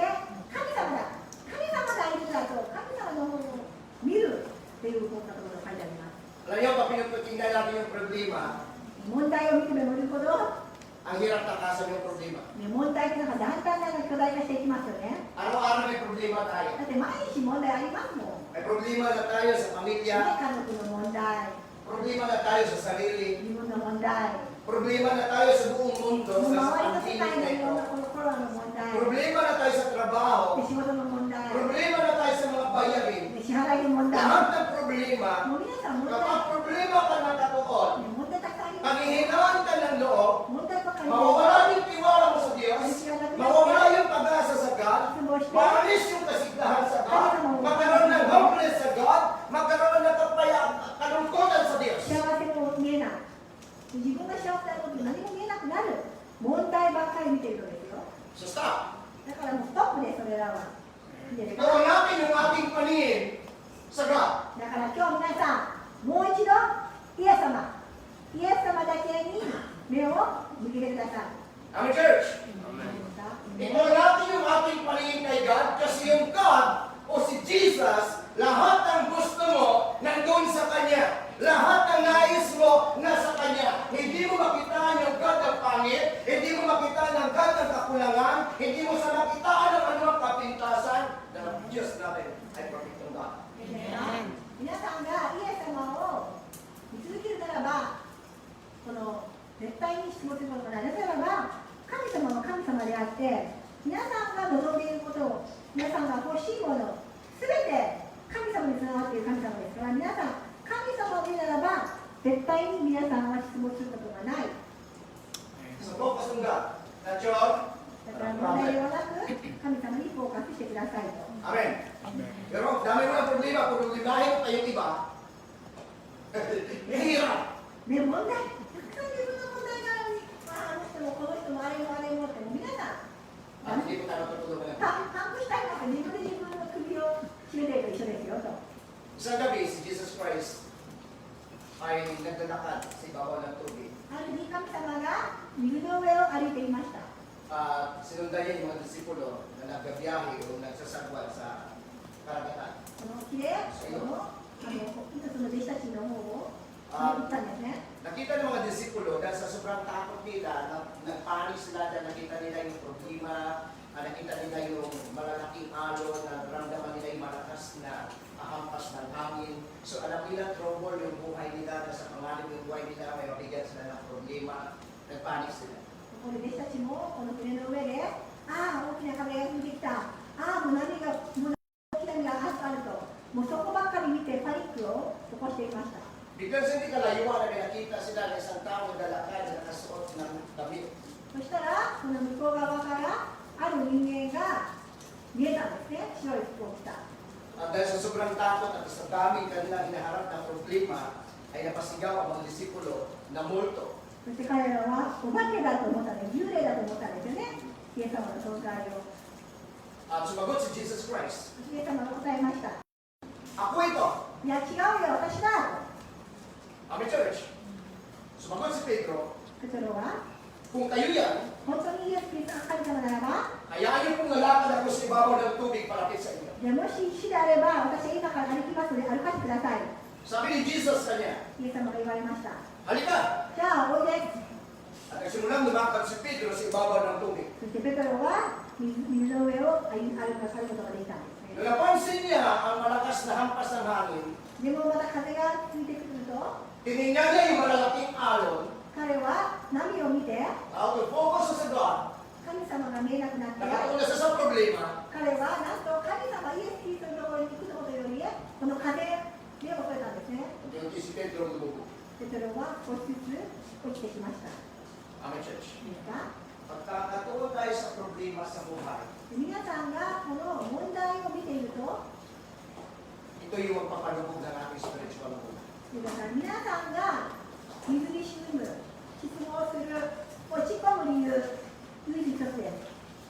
神様だ。神様がいるんだと、神様の方を見るっていうことが書いてあります。 Alam niyo, pag pinutingnan natin yung problema, 問題を見ても見るほど、 ang hirap takasan yung problema. 問題っていうのがだんだん巨大化していきますよね。 Araw-araw may problema tayo. だって毎日問題ありますもん。May problema na tayo sa ね、 pamilya. 家族の問題、 Problema na tayo sa sarili. 自分の問題、 Problema na tayo sa buong mundo もう sa 周りの世 pamilya 界の na いろん ito. なこのコロナの問題、 Problema na tayo sa trabaho. で仕事の問題、 Problema na tayo sa mga bayarin. で支払いの問題、 Lahat ng problema, もう皆さん問題、 kapag problema ka ng katuon, 問題たくさんあります。 panghihinaan ka ng loob, 問題ばかりで mawawala yung tiwala mo sa Diyos, mawawala yung pag-asa sa God, 失望して、 maalis yung kasiglahan sa God, magkaroon ng hopeless sa God, magkaroon ng kalungkutan sa Diyos. 幸せも見えない。自分が幸せなこと何も見えなくなる。問題ばっかり見てるのですよ。 So stop. だからもうストップです、それらは。いいですか？ Gawin natin yung ating paningin sa God. だから今日皆さん、もう一度イエス様だけに目を向けてください。 Amen, church. いいですか？ Tingnan natin yung ating paningin kay God kasi yung God o si Jesus, lahat ng gusto mo nandun sa Kanya. Lahat ng nais mo nasa Kanya. Hindi mo makitaan yung God ng pangit, hindi mo makitaan ng God ng kakulangan, hindi mo sa makitaan ng anumang kapintasan na Diyos natin ay perfectong God. いいですか？皆さんがイエス様を見続けるならば、この絶対に質問することがない。なぜならば、神様は神様であって、皆さんが望んでいることを、皆さんが欲しいもの、すべて神様につながっている神様ですから、皆さん、神様を見るならば、絶対に皆さんは質問することがない。 So focus on God. That's your だから問題ではなく、神様にフォーカスしてくださいと。 Amen. Pero dami mo ng problema, kung limahin mo tayong iba, nahihirap. ね、問題、たくさん自分の問題があるのに、あの人もこの人もあれもあれもって、もう皆さん、 At hindi mo tayo tutulungan. パンクしたいから自分で自分の首を絞めてると一緒ですよと。 Isang gabi, si Jesus Christ ay naglalakad sa ibabaw ng tubig. ある日神様が水の上を歩いていました。 At sinundan niya yung mga disipulo na nagbiyahe o nagsasagwan sa karagatan. この木で、一つの弟子たちの方を行ったんですね。 Nakita ng mga disipulo dahil sa sobrang takot nila, nagpanik sila dahil nakita nila yung problema, nakita nila yung malalaking alon, naramdaman nila yung malakas na hampas ng hangin. So alam nila, trouble yung buhay nila, sa pangalim yung buhay nila, may mabigyan sila ng problema, nagpanik sila. この弟子たちもこの船の上で、ああ、大きな壁が出てきた。ああ、もう波が、もう大きな波があると。もうそこばっかり見てパニックを起こしていました。 Biglang sa hindi kalayuan na nakita sila ng isang tao na lalakad na nakasuot ng damit. そしたら、この向こう側からある人間が見えたんですね。白い服を着た。 At dahil sa sobrang takot at sa daming kanilang hinaharap na problema, ay napasigaw ang mga disipulo na multo. そして彼らはお化けだと思ったね、幽霊だと思ったんですよね。イエス様の存在を。 At sumagot si Jesus Christ, イエス様が答えました。 Ako ito! いや、違うよ、私だ。 Amen, church. Sumagot si Pedro, ペトロは、 kung kayo yan, 本当にイエス・キリストが神様ならば、 hayaan niyo pong lalakad ako sa ibabaw ng tubig palapit sa inyo. じゃあもし死であれば、私は今から歩きますので歩かせてください。 Sabi ni Jesus kanya, イエス様が言われました。 halika! じゃあ、おいで。 At nagsimulang lumakad si Pedro sa ibabaw ng tubig. そしてペトロは水の上を歩かさることができたんですね。 Nung napansin niya ang malakas na hampas ng hangin, でもまた風がついてくると、 tinignan niya yung malalaking alon, 彼は波を見て、 out of focus sa God, 神様が見えなくなって、 nakatuna siya sa problema, 彼はなんと神様イエス・キリストのところに行くことより、この風で恐れたんですね。 unti-unti si Pedro lumubog. ペトロは少しずつ落ちてきました。 Amen, church. いいですか？ Pagkakatuon tayo sa problema sa buhay, 皆さんがこの問題を見ていると、 ito yung magpapalubog ng ating spiritual buhay. だから皆さんが水に沈む、質問する、落ち込む理由、唯一一つです。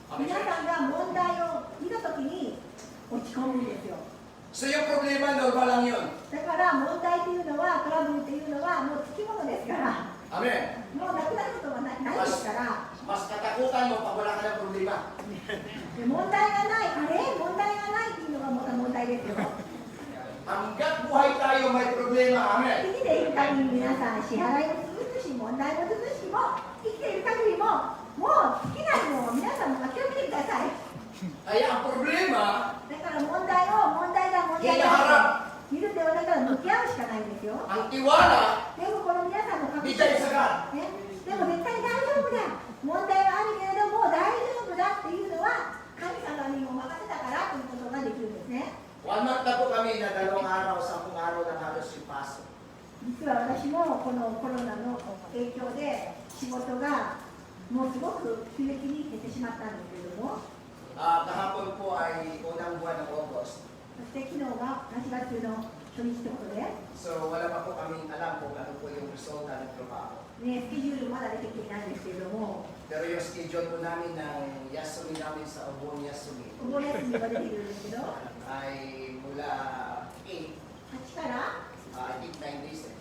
Amen, 皆 church. さんが問題を見たときに落ち込むんですよ。 So yung problema, normal lang yun. だから問題というのは、トラブルというのはもうつきものですから、 Amen. もうなくなることはないですから、 Mas katakutan mo pag wala ka ng problema. で問題がない、あれ問題がないというのがまた問題ですよ。 Hanggat buhay tayo may problema. Amen. 生きている限り皆さん、支払いも続くし、問題も続くしも、生きている限りも、もう好きなのを皆さんも諦めてください。 Kaya ang problema, だから問題を問題だ、問題だ。 hinaharap tiwala, でもこの皆さんの確 di 信 tayo sagad. ね、でも絶対大丈夫だ、問題はあるけれども大丈夫だっていうのは神様にも任せたからということができるんですね。 1 month na po kami na 2 araw, 10 araw na halos yung pasok. 実は私もこのコロナの影響で仕事がもうすごく急激に減ってしまったんですけれども、 Kahapon po ay unang buwan ng August. そして昨日が8月の初日ということで、 So wala pa po kaming alam kung ano po yung resulta ng trabaho. ね、スケジュールまだ出てきていないんですけれども、 Pero yung schedule po namin ng Yasumi namin sa Obon Yasumi お盆休みが出てくるんですけど、 ay mula 8, 8から I think 9 days eh.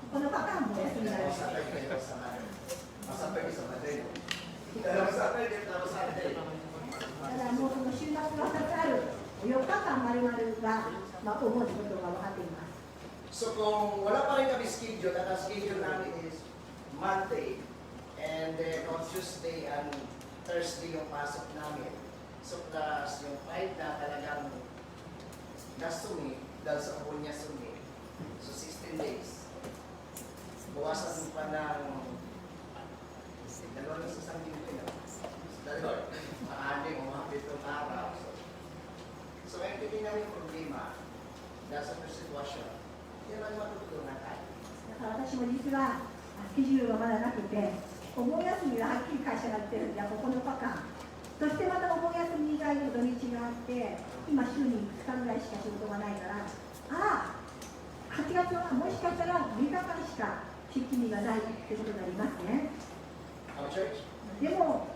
9日間も休みがあるんです。 Saturday, Saturday sa Monday. Dalawang Saturday, dalawang Saturday. だからもうその週末が2つある4日間丸々が、お盆ということが分かっています。 So kung wala pa rin kami schedule, at ang schedule namin is Monday, and then on Tuesday and Thursday yung pasok namin. So plus yung 5 na talagang nasumi, dahil sa Obon niya sumi. So 16 days. Buwasan pa ng dalawa na sa isang linggo na. Dalawa. Maaling umapit ng araw. So maintindihan namin yung problema dahil sa sitwasyon. Hindi naman matutulungan tayo. だから私も実はスケジュールはまだなくて、お盆休みははっきり会社が言ってるんで9日間、そしてまたお盆休み以外の土日があって、今週に2日ぐらいしか仕事がないから、ああ、8月はもしかしたら6日間しか出勤日がないってことになりますね。 Our church? でも、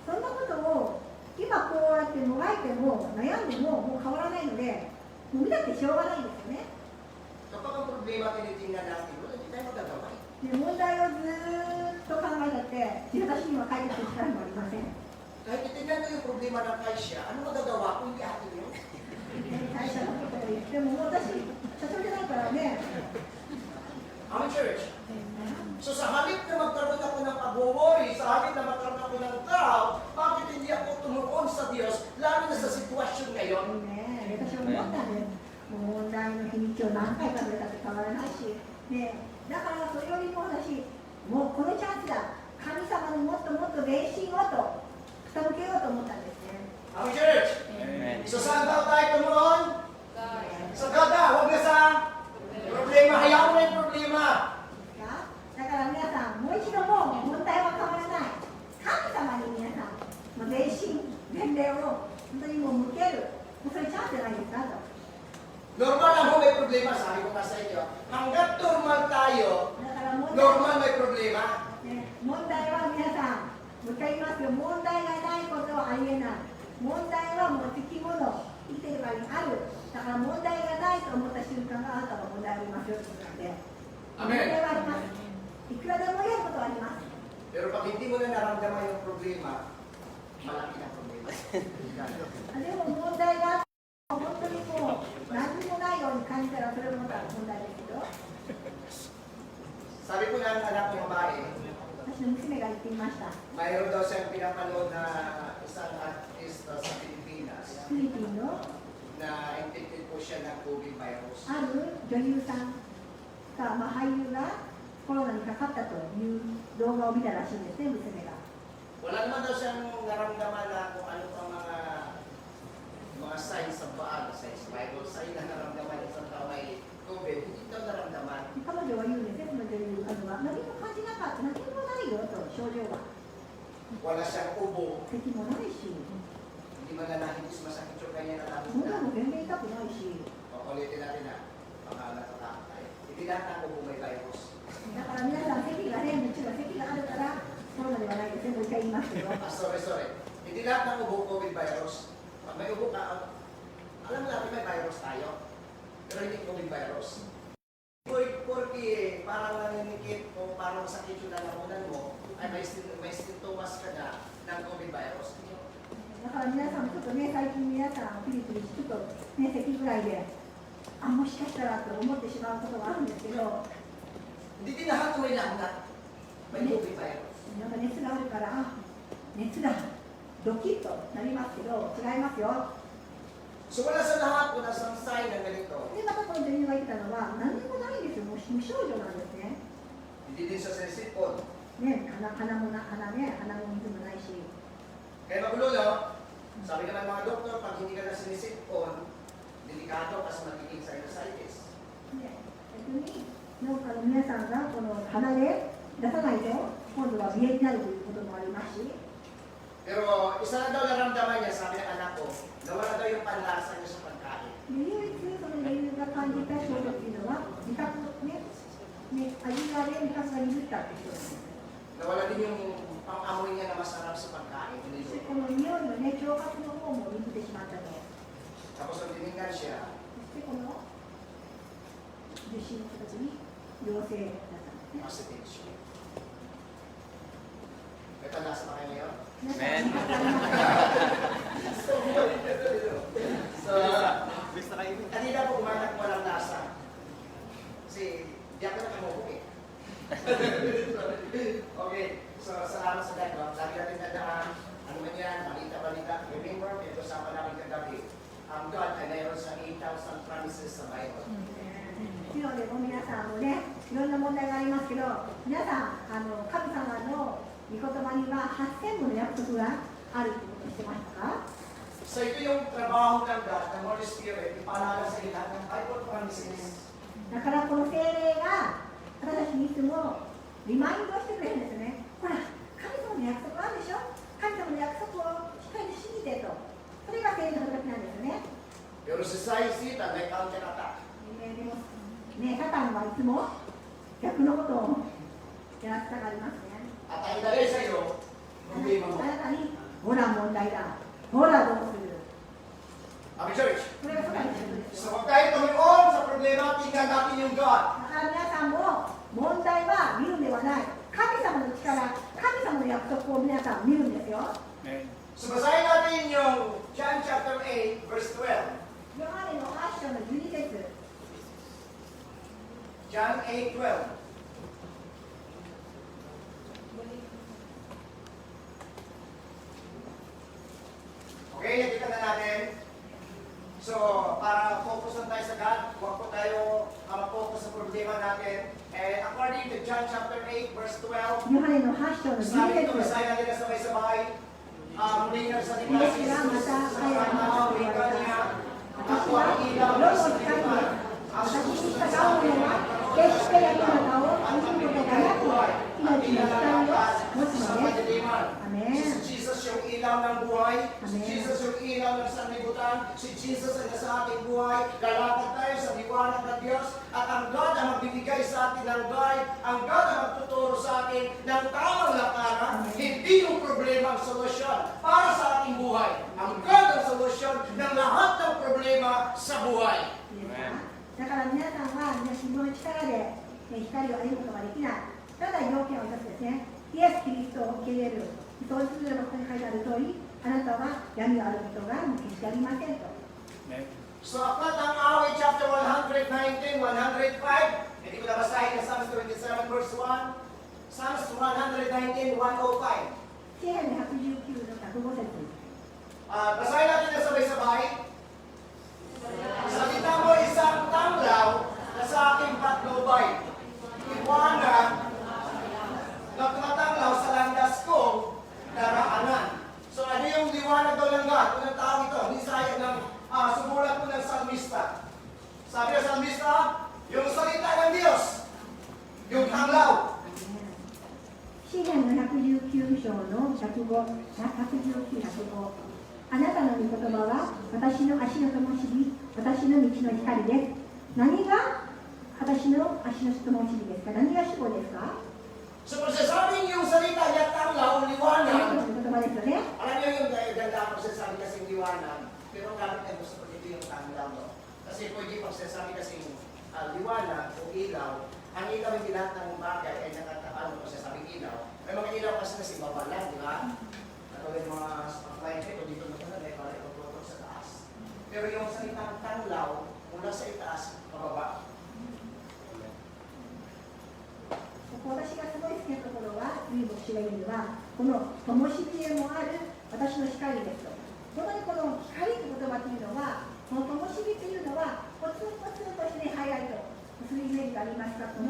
そんなことを今こうやってもがいても悩んでももう変わらないので、もう見たってしょうがないんですよね。 Kapag ang problema tinitingnan natin, wala hindi tayo magagawa. で問題をずーっと考えたって、私には解決したいもありません。 Kahit itingnan ko yung problema ng Kaisya, ano magagawa ko? Hindi atin yun. 会社のことを言っても、私、社長じゃないからね。 Our church. So sa halip na magkaroon ako ng pag-worry, sa halip na magkaroon ako ng doubt, bakit hindi ako tumuon sa Diyos, lalo na sa sitwasyon ngayon? ね、私は思ったんです。もう問題の日にちを何回数えたって変わらないし、ね、だからそれよりも私、もうこのチャンスだ、神様にもっともっと霊心をと傾けようと思ったんですね。 Our church. So saan daw tayo tumuon? Sa gada, huwag na sa problema. Hayaan mo na yung problema. だから皆さん、もう一度も問題は変わらない。神様に皆さん、霊心、伝令を本当にもう向ける、もうそれチャンスじゃないですかと。 Normal lang ho may problema, sabi ko nga sa inyo. Hanggat normal tayo, だから問題 normal may problema. ね、問題は皆さん、もう一回言いますよ、問題がないことはありえない。問題はもうつきもの、生きてる場合にある。だから問題がないと思った瞬間があなたは問題ありますよということで、問題はあります。いくらでも言えることはあります。 Pero pag hindi mo na naramdaman yung problema, malaki na problema. でも問題が本当にもう何もないように感じたらそれもまた問題ですけど、 Sabi ko ng anak ng babae, 私の娘が言っていました。 mayroon daw siyang pinapanood na isang artista sa Pilipinas フィリピンの na infected po siya ng COVID virus. ある女優さんが、俳優がコロナにかかったという動画を見たらしいんですね、娘が。 Wala naman daw siyang naramdaman na kung ano pang mga signs sa baan, signs vital sign na naramdaman ng isang tao may COVID, hindi daw naramdaman. 彼女は言うんですね、その女優は何も感じなかった、何もないよと、症状は。 Wala siyang ubo, 咳もないし、 hindi man na nahigis masakit yung kanya 喉 natamunan. も全然痛くないし、 O, ulitin natin na, baka natatakot tayo. Hindi lahat ng ubo may virus. だから皆さん、咳がね、もちろん咳があるから、コロナではないですね、もう一回言いますけど。 Sorry. Hindi lahat ng ubo COVID virus. Pag may ubo ka, alam mo natin may virus tayo. Pero hindi COVID virus. Porque parang naninikit o parang sakit yung lalamunan mo, ay may sintomas ka na ng COVID virus. だから皆さん、ちょっとね、最近皆さん、ピリピリちょっとね、咳ぐらいで、あ、もしかしたらと思ってしまうことがあるんですけど、 Hindi din lahat may lagnat. May COVID virus. なんか熱があるから、あ、熱だ、ドキッとなりますけど、違いますよ。 So wala sa lahat, wala sa sign ng ganito. で、またこの女優が言ってたのは、何にもないんですよ、もう無少女なんですね。 Hindi din siya sinisipon. ね、鼻も水もないし。 Kaya magulo, no? Sabi ka ng mga doktor, pag hindi ka na sinisipon, delikado kasi magiging sinusitis. ね、逆に農家の皆さんがこの鼻で出さないと今度は鼻炎になるということもありますし、 Pero isa na daw naramdaman niya, sabi ng anak ko, nawala daw yung panlasa niya sa pagkain. 唯一その理由が感じた症状っていうのは味覚ね、味が味覚が鈍ったっていうことです。 Nawala din yung pang-amoy niya na masarap sa pagkain. そしてこの匂いのね、聴覚の方も鈍ってしまったと。 Tapos nung tinignan siya, そしてこの受診の時に陽性だったんですね。 positive siya. May panlasa pa kayo ngayon? 皆さん So, kanina po umanak ko walang lasa. Kasi, di ako nakamuhok eh. Okay, so salamat sa dad, no? Lagi natin tandaan, ano man yan, balita. Remember, ito usapan namin kagabi. Ang God ay mayroon sa 8,000 promises sa Bible. 昨日でも皆さんもね、いろんな問題がありますけど、皆さん、神様の御言葉には8000もの約束があるということをしてましたか？ So ito yung trabaho ng God, ng Holy Spirit, ipaalala sa lahat ng Bible promises. だからこの聖霊が私たちにいつもリマインドしてくれるんですね。ほら、神様の約束あるでしょ？神様の約束をしっかり信じてと。それが聖霊の働きなんですよね。 Pero si Satan, may counter attack. でもね、サタンはいつも逆のことをやらせたがりますね。 At ang ilagay sa iyo, problema mo. あなたに、ほら問題だ。ほらどうする。 Amen, church. これがサタンの仕事ですよ。 So huwag tayo tumion sa problema, tingnan natin yung God. だから皆さんも問題は見るんではない。神様の力、神様の約束を皆さん見るんですよ。 So basahin natin yung John chapter 8, verse 12. ヨハネの8章の12節。 John 8:12. Okay, nakita na natin. So, para focus lang tayo sa God, huwag po tayo mag-focus sa problema natin. According to John chapter 8, verse 12, ヨハネの8章のsabi ito, 12節。 basahin natin na sabay-sabay. Muli nga saイ nila エ si スが Jesus また sa 彼らに mga 言われ wika た。 niya. 私 Ako は ang 世 ilaw の ng 光で sanlibutan. 私に従う者は決して闇の中を見ることがなく命の光を持つのです。アメン。 Si Jesus yung ilaw ng buhay. Si Amen. Jesus yung ilaw ng sanlibutan. Si Jesus ang nasa ating buhay. Lalakad tayo sa liwanag ng Diyos. At ang God ang magbibigay sa atin ng guide. Ang God ang magtuturo sa atin ng tamang lakaran. Hindi yung problema ang solusyon para sa ating buhay. Ang God ang solusyon ng lahat ng problema sa buhay. だから皆さんは自分の力で光を歩むことができない。ただ要件は一つですね。イエス・キリストを受け入れる。そうすればここに書いてある通り、あなたは闇があることが決してありませんと。 So, aklat ang awit chapter 119, 105. Hindi ko na basahin na Psalms 27 verse 1. Psalms 119, 105. 詩篇の119の105節。 Basahin natin na sabay-sabay. Salita mo isang tanglaw na sa aking patnubay. Iwanag na tumatanglaw sa landas kong daraanan. So ano yung liwanag daw ng God? Unang tawag ito. Hindi sayang ng sumulat ko ng salmista. Sabi ng salmista, yung salita ng Diyos. Yung tanglaw. 詩篇の119章の105、119、105。あなたの御言葉は私の足の灯火、私の道の光です。何が私の足の灯火ですか？何が主語ですか？ So kung sasabing yung salita niya tanglaw, あなた liwanag, の御言葉ですよね。 alam niyo yung ganda kung sinasabi kasing liwanag, pero bakit tayo gusto ko dito yung tanglaw, no? Kasi pwede pag sinasabi kasing liwanag o ilaw, ang ilaw hindi lahat ng bagay ay nakataano kung sinasabing ilaw. May mga ilaw kasi na si babalan, di ba? Katulad yung mga spotlight kung dito na talaga, para ipaglutok sa taas. Pero yung salitang tanglaw, mula sa itaas, pababa. 私がすごい好きなところは、ルイ牧師が言うのは、この灯火でもある私の光ですと。本当にこの光という言葉というのは、この灯火というのは、ポツンポツンとしてハイライトするイメージがありますが、灯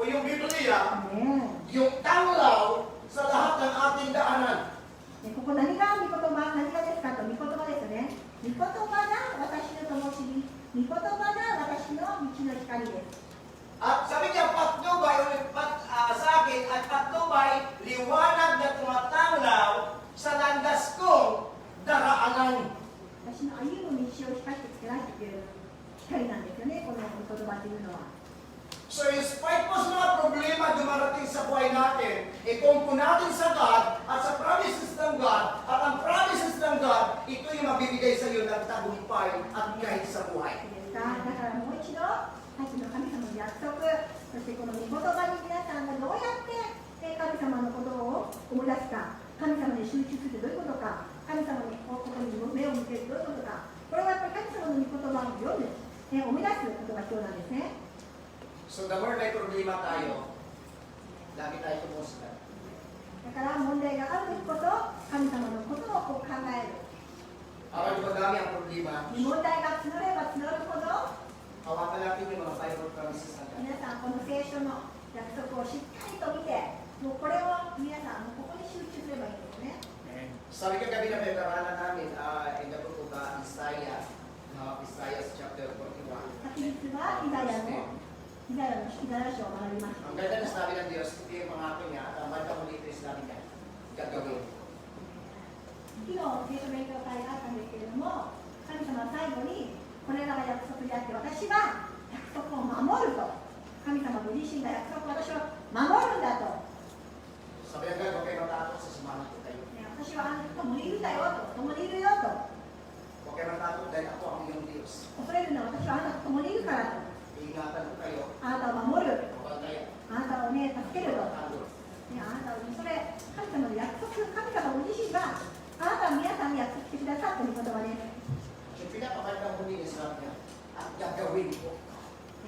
yung Biblia, ね yung tanglaw sa lahat ng ating daanan. でここ何が御言葉、何がですかと、御言葉ですよね。御言葉が私の灯火、御言葉が私の道の光です。 At sabi niya, patnubay, sa akin, at patnubay, liwanag na tumatanglaw sa landas kong daraanan. 私の歩む道を光ってつけられている光なんですよね、この御言葉というのは。 So in spite po sa mga problema dumarating sa buhay natin, itungko natin sa God at sa promises ng God, at ang promises ng God, ito yung mabibigay sa iyo ng tagumpay at kahit sa buhay. いいですか。だからもう一度、さっきの神様の約束、そしてこの御言葉に皆さんがどうやって神様のことを思い出すか、神様に集中するどういうことか、神様のことに目を向けるどういうことか、これはやっぱり神様の御言葉を読む、思い出すことが必要なんですね。 So the more may problema tayo, lagi tayo tumusgan. だから問題がある時こそ神様のことをこう考える。 Kapag madami ang problema, 問題が募れば募るほど hawakan natin yung mga Bible promises ng God. 皆さんこの聖書の約束をしっかりと見て、もうこれを皆さんここに集中すればいいんですね。 Sabi kagabi na pinag-aralan namin in the book of Isaiah, Isaiah chapter 41. 昨日はイザヤ書を学びました。 Ang ganda na sabi ng Diyos, ito yung mga akin niya, at ang bandang ulit ito sinabi niya, gagawin. 昨日聖書勉強会があったんですけれども、神様は最後にこれらが約束であって私は約束を守ると、神様ご自身が約束を私は守るんだと、 Sabi ng God, huwag kayo matakot sa samahan ko kayo. 私はあなたと共にいるんだよと、共にいるよと、 Huwag kayo matakot dahil ako ang iyong Diyos. 恐れるのは私はあなたと共にいるからと、 Iingatan ko kayo, あなたを守る、 huwag kayo, あなたをね、助けると、 tanggol. あなたをそれ、神様の約束、神様ご自身があなたは皆さんに約束してくださった御言葉です。 Yung pinakabandang huli niya sabi niya, at gagawin ko.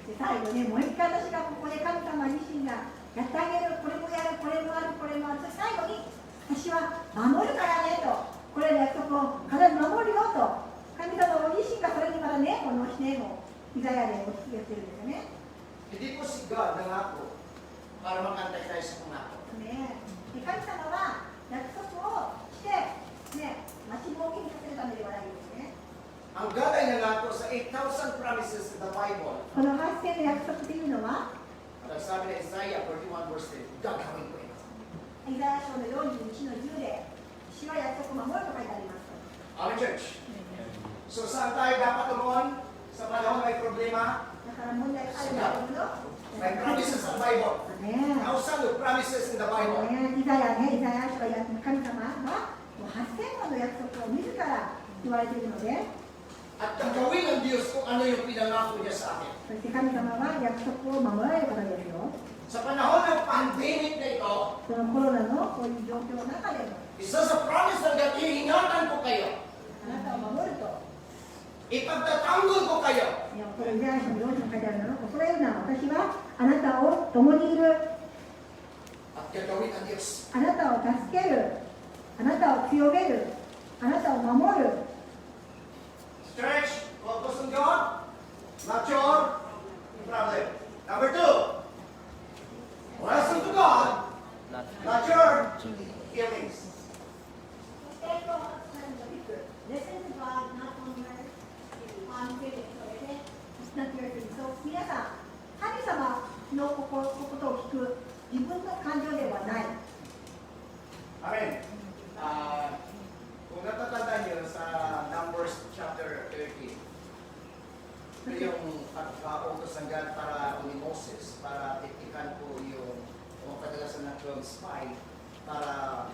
そして最後ね、もう一回私がここで神様自身がやってあげる、これもやる、これもある、これもある、そして最後に私は守るからねと、これの約束を必ず守るよと、神様ご自身がそれにまだね、このねもイザヤでお聞きをしてるんですよね。 Hindi po si God nangako para makantay tayo sa pangako. ねで神様は約束をして、ね、待ちぼうけにさせるためではないんですね。 Ang God ay nangako sa 8,000 promises in the Bible. この8000の約束というのは、 At ang sabi ng Isaiah 41 verse 10, gagawin ko ito. イザヤ書の41の10で、主は約束を守ると書いてあります。 Amen, church. So saan tayo dapat tumungon? Sa panahon may problema, だから問題があるんだけど、 may promises sa Bible. ね Thousands of promises in the Bible. イザヤ書がやって神様はもう8000もの約束を自ら言われているので、 At gagawin ng Diyos kung ano yung pinangako niya sa akin. そして神様は約束を守られる方ですよ。 Sa panahon ng pandemic na ito, そのコロナのこういう状況の中でも、 isa sa promise ng God, iingatan ko kayo. あなたを守ると、 Ipagtatanggol ko kayo. これイザヤ書の4章に書いてあるのは、恐れるな、私はあなたを共にいる、 At gagawin ng Diyos. あなたを助ける、あなたを強める、あなたを守る。 Church, focus on God, not your problem. Number 2, listen to God, not your feelings. Listen to God, not on your feelings. 皆さん、神様のことを聞く自分の感情ではない。 Amen. Kung natatanda niyo sa Numbers chapter 13, ito yung pag-utos ng God para ni Moses, para titikan po yung kadalasan ng 12 spy, para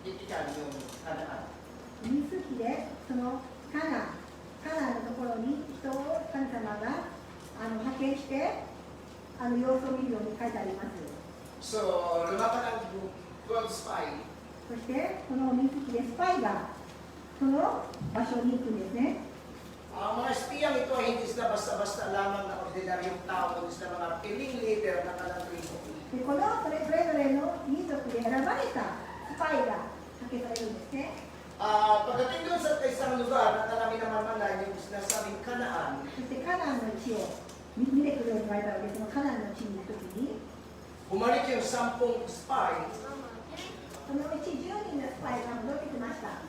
titikan yung Kanaan. 民数記でそのカナンのところに人を神様が派遣して様子を見るように書いてあります。 So, lumapat ang 12 spy. そしてこの民数記でスパイがその場所に行くんですね。 Ang mga espiyang ito ay hindi sila basta-basta lamang na ordinaryong tao, kundi sila mga piling leader na kalangkring. でこのそれぞれの民族で選ばれたスパイが派遣されるんですね。 Pagdating doon sa isang lugar na namin naman yung sinasabing Kanaan, そしてカナンの地を見てくる書いたわけで、そのカナンの地に行くときに、 bumalik yung 10 spy そのうち10人のスパイが戻ってきました。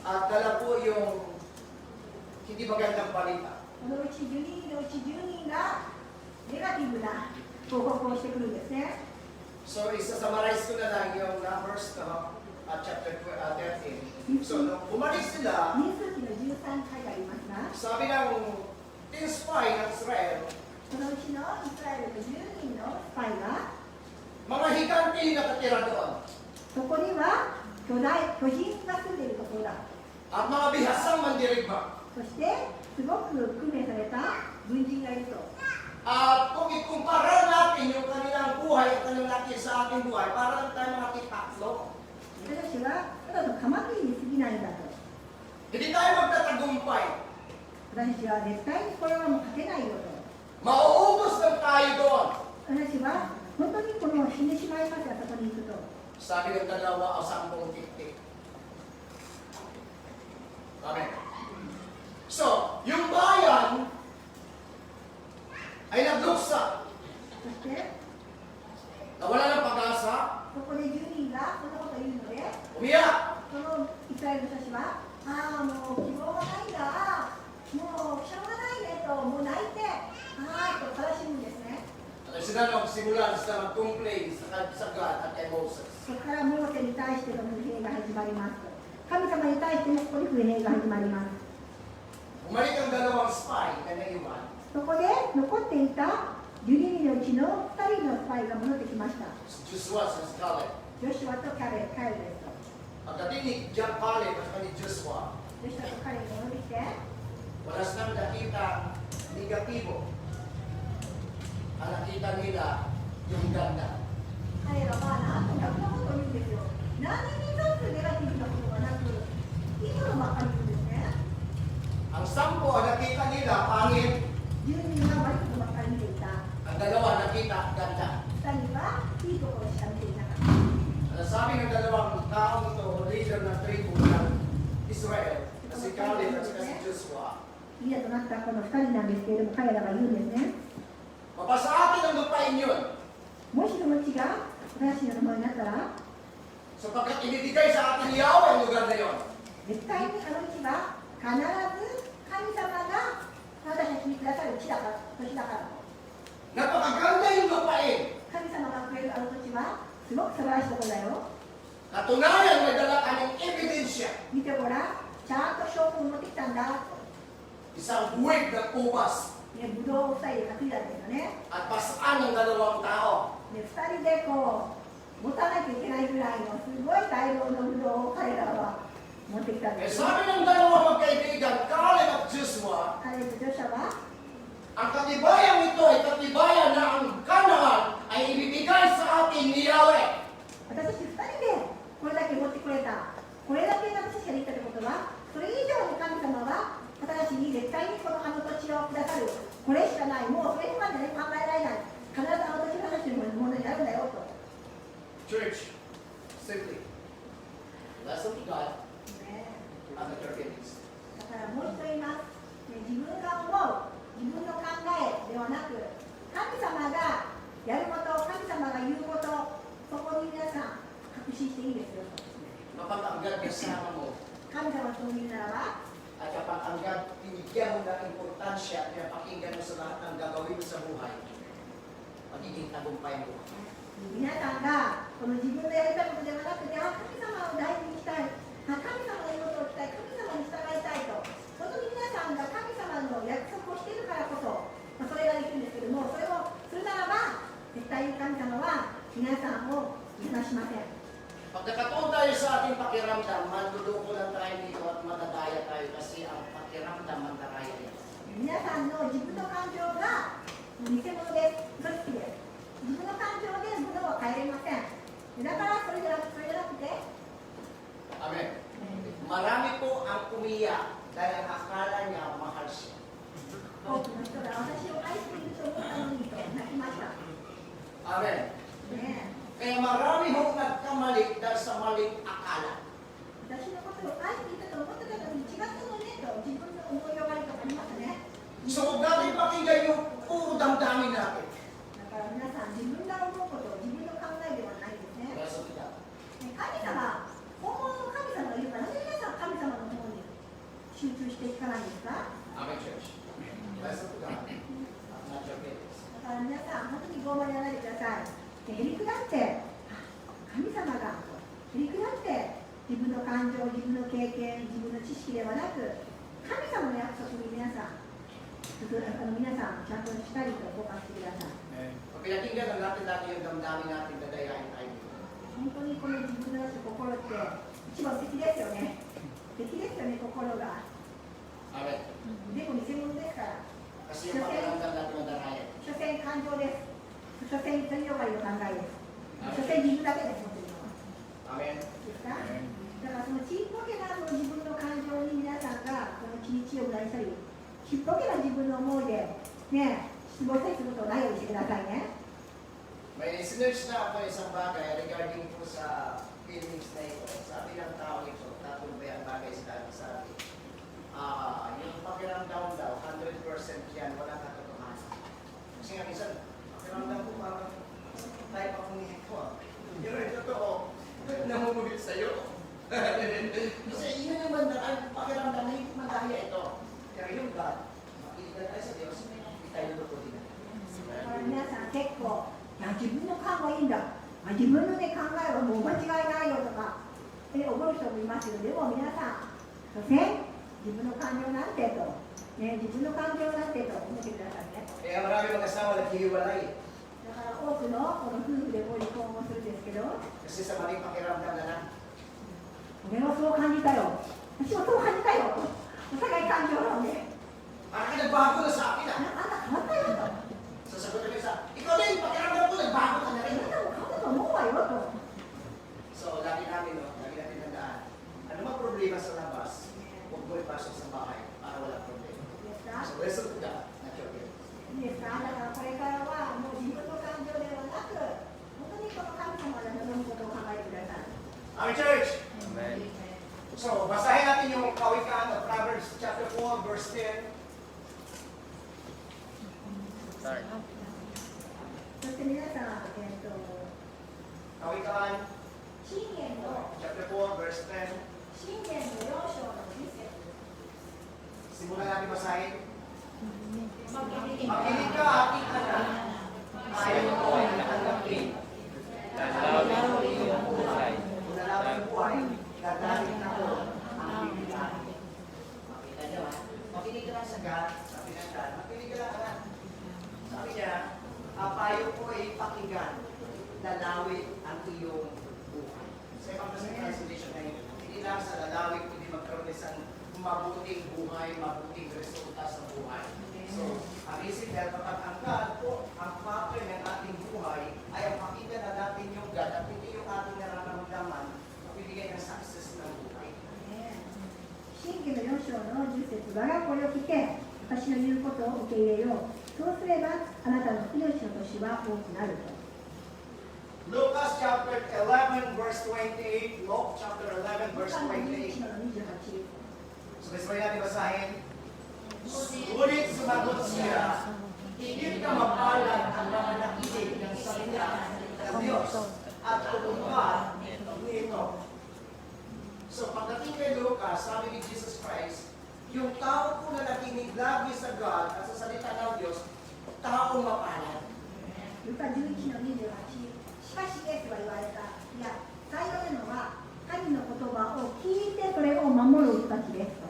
at dala po yung hindi magandang balita. そのうち12人のうち10人がネガティブな報告をしてくるんですね。 So, isa-summarize ko na lang yung numbers no, at chapter 13. So, nung bumalik sila, 民数記の13回がありますが、 sabi ng 10 spy ng Israel, そのうちのイスラエルの10人のスパイが、 mga higanti yung nakatira doon. そこには巨人が住んでいるところだ。 At mga bihasang mandirigma. そしてすごく訓練された軍人がいると。 At kung ikumpara natin yung kanilang buhay at kanilang laki sa ating buhay, para lang tayo mga titaklo. 私はただのカマキリに過ぎないんだと。 Hindi tayo magtatagumpay. 私は絶対にこれはもう勝てないよと。 Mauubos lang tayo doon. 私は本当にこの死んでしまいますよ、そこに行くと。 Sabi ng dalawa o 10 tiktik. Amen. So, yung bayan ay nagluksa. そして Nawala ng pag-asa, そこで10人がそんなこと言うので、 umiyak. そのイスラエルの人たちは、ああ、もう希望がないんだ、もうしょうがないねと、もう泣いて、ああと悲しむんですね。 At sila nagsimula sila mag-complain sa God at kay Moses. そこからモーセに対しての不平が始まります。神様に対してもここで不平が始まります。 Bumalik ang dalawang spy na naiwan. そこで残っていた12人のうちの2人のスパイが戻ってきました。 Si Joshua sa Caleb. ジョシュアとカレルですと。 Pagdating ni Caleb at ni Joshua, ジョシュアとカレルが戻ってきて、 wala silang nakita negatibo. Ang nakita nila yung ganda. 彼らはなんと逆なことを言うんですよ。何に一つネガティブなことがなく、いいことばっかり言うんですね。 Ang 10 nakita nila pangit, 10人が悪いことばっかり見ていた。 ang 2 nakita ganda. 2人はいいところしか見ていなかった。 Ano sabi ng dalawang taong ito, leader ng tribu ng Israel, na si Caleb at si Joshua, リーダーとなったこの2人なんですけれども、彼らが言うんですね。 mapasa atin ang lupain yun, もしその地が私のものになったら、 sapagkat inibigay sa atin ni Yahweh ang lugar na yun. 絶対にあの地は必ず神様が私たちにくださる地だから、土地だから。 Napakaganda yung lupain. 神様がくれるあの土地はすごく素晴らしいところだよ。 Katunayan, may dala ka ng ebidensya. 見てごらん、ちゃんと証拠を持ってきたんだ。 Isang buwig ng ubas ね、ぶどうを2人で担いだんですよね。 at pasaan ng dalawang tao. で、2人でこう持たなきゃいけないぐらいのすごい大量のぶどうを彼らは持ってきたん Eh ですよ。 sabi ng dalawang magkaibigan, Caleb at Joshua, 彼とジョシュアは ang katibayan ito ay katibayan na ang Kanaan ay ibibigay sa atin ni Yahweh. 私たち2人でこれだけ持ってこれた。これだけ私たちができたってことは、それ以上に神様は私たちに絶対にこのあの土地をくださる。これしかない。もうそれまでね、考えられない。必ずあの土地が私たちのものになるんだよと。 Church, simply, listen to God ね and let your enemies. だからもう一度言います。ね、自分が思う、自分の考えではなく、神様がやること、神様が言うこと、そこに皆さん確信していいですよ。 Kapag ang God kasama mo, 神様と言うならば、 at kapag ang God binigyan mo ng importansya at pinapakinggan mo sa lahat ng gagawin mo sa buhay, magiging tagumpay mo. 皆さんがこの自分のやりたいことではなくて、神様を大事にしたい、神様の言うことをしたい、神様に従いたいと、本当に皆さんが神様の約束をしているからこそ、それができるんですけども、それをするならば、絶対に神様は皆さんを見放しません。 Pag nakatuon tayo sa ating pakiramdam, manduduko lang tayo dito at madadaya tayo kasi ang pakiramdam ang daraya yan. 皆さんの自分の感情が偽物です。嘘つきです。自分の感情で物を変えれません。だからそれじゃなくて、 Amen. Marami po ang umiyak dahil ang akala niya mahal siya. 多くの人が私を愛していると思ったのにと泣きました。 Amen. ねえ Kaya marami hong nagkamali dahil sa maling akala. 私のことを愛していたと思ってたのに違ったのねと自分の思い上がりとかありますね。 So huwag natin pakinggan yung puro damdamin natin. natin. だから皆さん、自分が思うことを自分の考えではないですね。 Verse 2 na. 神様、本物の神様がいるから、なぜ皆さん神様の方に集中していかないんですか？ Amen, church. Verse 2 na. Not your parents. だから皆さん、本当に傲慢にならないでください。へりくだって、神様が、へりくだって、自分の感情、自分の経験、自分の知識ではなく、神様の約束に皆さん、皆さん、ちゃんとしっかりとフォーカスしてください。 Pag pinakinggan natin dati yung damdamin natin, dadayain tayo dito. 本当にこの自分の心って一番敵ですよね。敵ですよね、心が。 Amen. でも偽物ですから。 Kasi yung pakiramdam natin madarayan. 所詮感情です。所詮独りよがりの考えです。所詮自分だけです、本当に。 Amen. ですか？だからそのちっぽけなその自分の感情に皆さんがこの気持ちを無駄にしたり、ちっぽけな自分の思いでね、失望したりすることをないようにしてくださいね。 May sinerge na ako isang bagay regarding po sa feelings na ito. Sabi ng tao ito, tatong ba ang bagay sa atin? Yung pakiramdam daw, 100% yan, walang katotohanan. Kasi nga minsan, pakiramdam ko parang tayo pa kumilit ko. Pero ito totoo, namumugit sa'yo. Kasi yun yung bandaan, pakiramdam na hindi madaya ito. Pero yung God, makikita tayo sa Diyos, hindi tayo lututin. だから皆さん結構、いや自分の勘はいいんだ。自分の、ね、考えはもう間違いないよとか、思う人もいますけど、でも皆さん、所詮自分の感情なんてと、ね、自分の感情なんてと思ってくださいね。 Kaya marami mag-asawa naghihiwalay. だから多くのこの夫婦でも離婚をするんですけど、 Kasi sa maling pakiramdam na lang. 俺はそう感じたよ。私もそう感じたよ。お互い感情論で。 Parang nagbago na sa akin あんた変わったよと。 Sasagot na isa, ikaw din, pakiramdam ko, nagbago ka na あ rin. なたも変わったと思うわよと。 So, lagi natin tandaan. Ano mang problema sa labas, huwag mo ipasok sa bahay para walang problema. いいですか？ So, result to that, not your guilt. いいですか？だからこれからはもう自分の感情ではなく、本当にこの神様が望むことを考えてください。 Amen, church! So, basahin natin yung kawikaan of Proverbs chapter 4, verse 10. そして皆さん、Kawikaan 信玄の chapter 4, verse 10. 信玄の4章の10節。 Simulan natin basahin. Makinig Makinig ka, aking anak. Ayaw ko ay natanggapin. Dalawin mo iyong buhay. Kung nalaman ang buhay, dadalhin ako ang bibigyan. Makita niyo ha? Makinig ka lang sa God, sabi ng God, makinig ka lang anak. Sabi niya, payo ko ay pakinggan, lalawin ang iyong buhay. Sa ibang translation na yun, hindi lang sa lalawin, kundi magkaroon isang mabuting buhay, mabuting resulta sa buhay. So, ang isip dahil kapag ang God po, ang factor ng ating buhay, ay ang pakinggan na natin yung God at hindi yung ating nararamdaman na bibigay ng success ng buhay. 信玄の4章の10節。我がこれを聞け、私の言うことを受け入れよう。そうすれば、あなたの命の年は多くなると。 Lucas chapter 11 verse 28. Luke chapter 11 verse 21 28. の28。 So, sabay natin basahin. Ngunit sumagot siya, higit ka mapalad ang mga nakinig ng salita ng Diyos at tumupad nito. So, pagdating kay Lucas, sabi ni Jesus Christ, yung tao po na nakinig lagi sa God at sa salita ng Diyos, taong mapalad. ルカ11の28。しかしイエスは言われた。いや、幸いなのは、神の言葉を聞いてそれを守る人たちですと。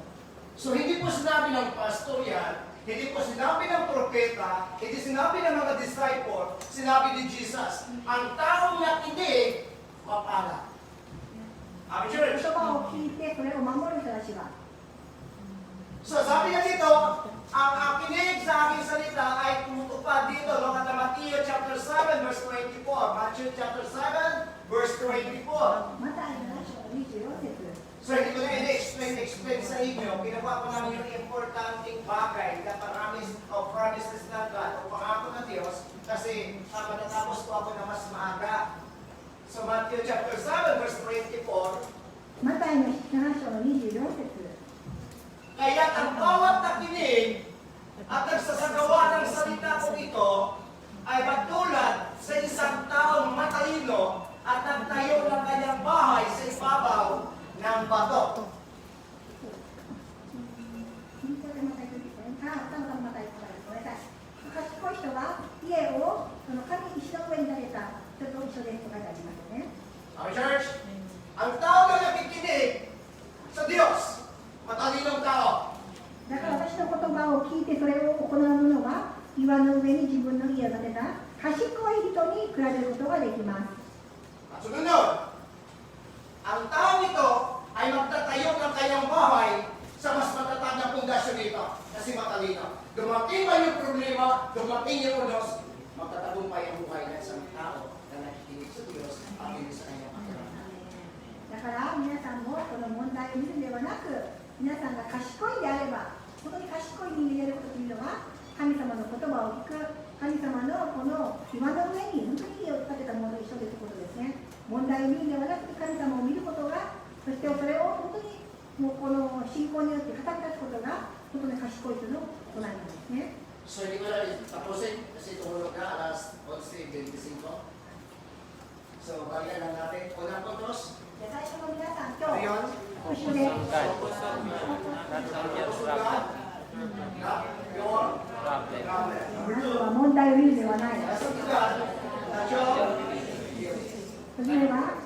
So, hindi po sinabi ng pastor yan, hindi po sinabi ng propeta, hindi sinabi ng mga disciple, sinabi ni Jesus, ang taong nakinig, mapalad. Amen, 言 church? 葉を聞いてそれを守る人たちは。 So, sabi niya dito, ang kinig sa aking salita ay tumutupad dito. Look at Matthew chapter 7, verse 24. Matthew chapter 7, verse 24. マタイの7章の24節。 So, hindi ko na i-explain sa inyo. Ginawa ko namin yung importanteng bagay na promises ng God o pangako ng Diyos kasi matatapos po ako na mas maaga. So, Matthew chapter 7, verse 24. マタイの7章の24節。 Kaya ang bawat nakinig at nagsasagawa ng salita ko ito 一緒ですと書いてありますよね。 Okay, church? Ang tao na nakikinig sa Diyos, matalinong tao. だから私の言葉を聞いてそれを行う者は岩の上に自分の家を建てた賢い人に比べることができます。 At sumunod, ang taong ito ay magtatayo ng kanyang bahay sa mas matatag na pundasyon dito kasi matalino. Dumating man yung problema, dumating yung unos, magtatagumpay ang buhay ng isang tao na nakikinig sa Diyos at hindi sa kanyang pakiramdam. だから皆さんもこの問題を見るのではなく、皆さんが賢いであれば、本当に賢い人間であることというのは、神様の言葉を聞く、神様のこの岩の上に本当に家を建てたものと一緒ということですね。問題を見るのではなくて、神様を見ることが、そしてそれを本当にもうこの信仰によって語り出すことが、本当に賢い人の行いなんですね。 So hindi ko na rin tapusin kasi tumulog na alas 11:25. So balikan lang natin. Unang puntos. で最初の皆さん、今 Ano 日 yun? 復習で Not your Problem. problem. まずは問題を見るではない。 Nasa God, not your feelings. それは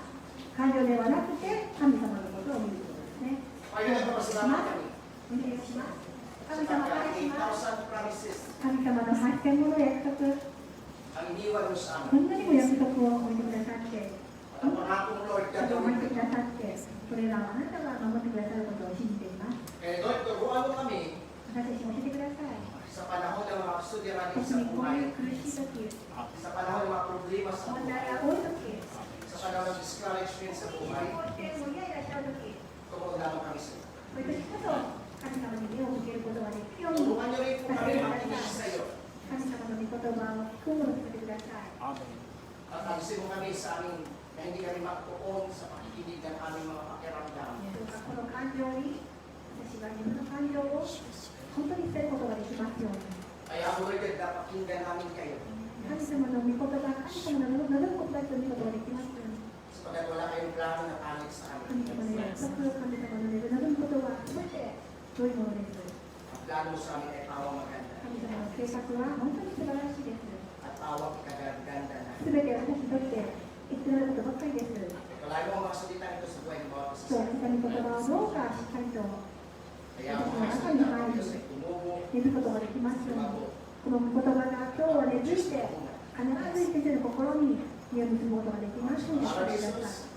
感情ではなくて神様のことを見ることですね。 Pwede na papasalamat kami. お願いします。 Sa 神様からします。 8,000 promises 神様の8000もの約束、 ang iniwan mo sa こ amin. んなにも約束を置いてくださって、 At ang pangakong Lord それを守 gagawin ってく mo. ださって、それらをあなたが守ってくださることを信じています。 Kaya Lord, turuan mo kami 私たちに教えてください。 sa panahon ng mga suliranin 特 sa にこう buhay, いう苦しい時、 sa panahon ng mga problema sa 問題 buhay, が多い時、 sa panahon ng discouragement sa 信 buhay, 仰しても嫌々しちゃう時、 tumawag lamang kami sa iyo. そういう時こそ神様に目を向けることができるように、 Tulungan niyo rin po kami makinig sa iyo. 神様の御言葉を聞くものとさせてください。 At alisin mo kami sa aming na hindi kami magtuon sa pakikinig ng aming mga pakiramdam. どうかこの感情に、私は自分の感情を本当に捨てることができますように。 Kaya Lord, napakinggan namin kayo. 神様の御言葉、神様の望むことだということができますように。 Sapagat wala kayong plano na pangit sa 神 amin. 様の約束、神様の望むことは全て良いものです。 Ang plano mo sa amin ay pawang maganda. 神様の計画は本当に素晴らしいです。 At pawang ikagaganda na. すべて私にとって必要なことばっかりです。 Palagi mo ang mga salita nito sa buhay ng bawat そう、isa. 神様の言葉をどうかしっかりと Kaya ang mga salita ng Diyos ay tumubo, 寝ることができますように。 tumago. この御言葉が今日は根付いて、必ず先生の心に実を結ぶことができますようにしてく Para ださい。 Jesus,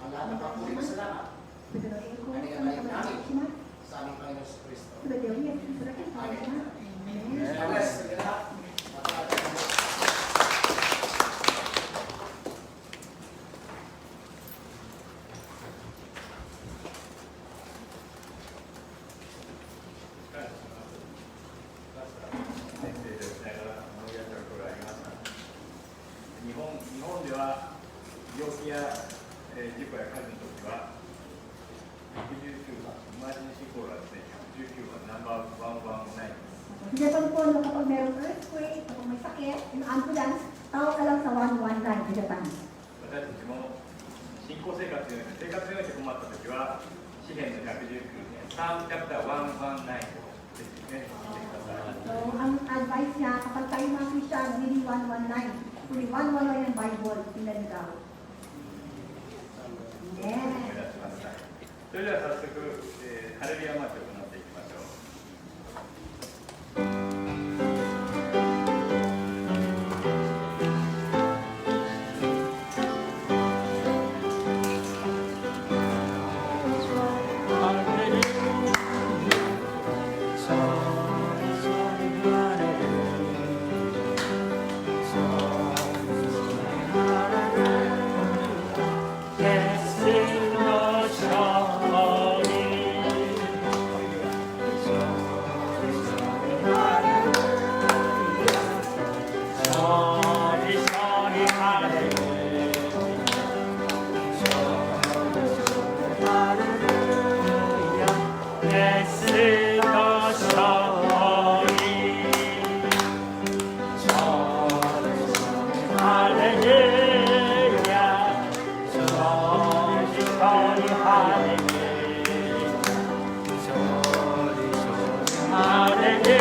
ang lahat ng papuri masalamat すべての栄光を神様にお願いします。 sa aming Panginoon sa Kristo. すべてをイエス・キリストだけにお願いします。 God bless you lahat. At日本では病気や事故や火事の時は119番、イマージェンシーコールはですね、119番、ナンバー119です。 Sa Japan po, no, kapag mayroong earthquake, kapag may sakit, yung ambulance, tawag ka lang sa 119 sa Japan. 私たちも信仰生活において困った時は詩篇の119年3チャプター119をぜひね、見てください。 So, ang advice niya, kapag tayo mga Christian, hindi 119. Kung 119 yung Bible, tingnan niyo daw. 思い出しました。それでは早速、ハレルヤマーチを行っていきましょう。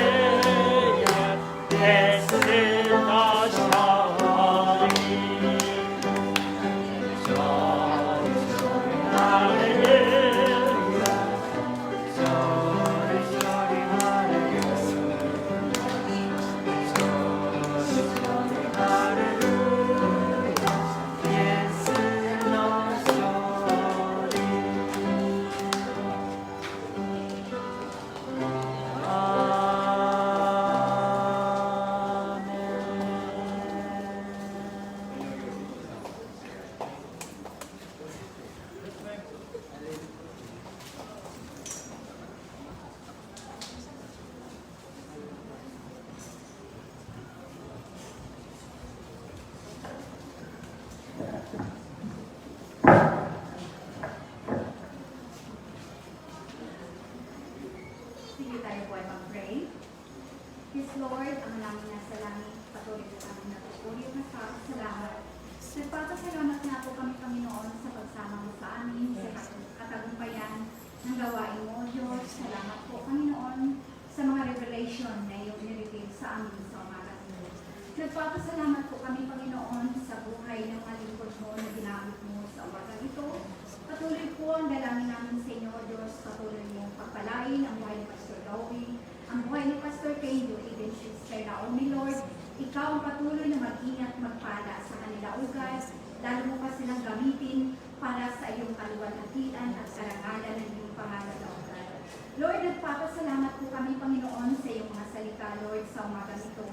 Hallelujah, blessed the patuloy na mag-ingat, magpala sa kanila, O God. Lalo mo pa silang gamitin para sa iyong kaluwalhatian at karangalan ng iyong pangalan, O God. Lord, nagpapasalamat po kami, Panginoon, sa iyong mga salita, Lord, sa umagang ito.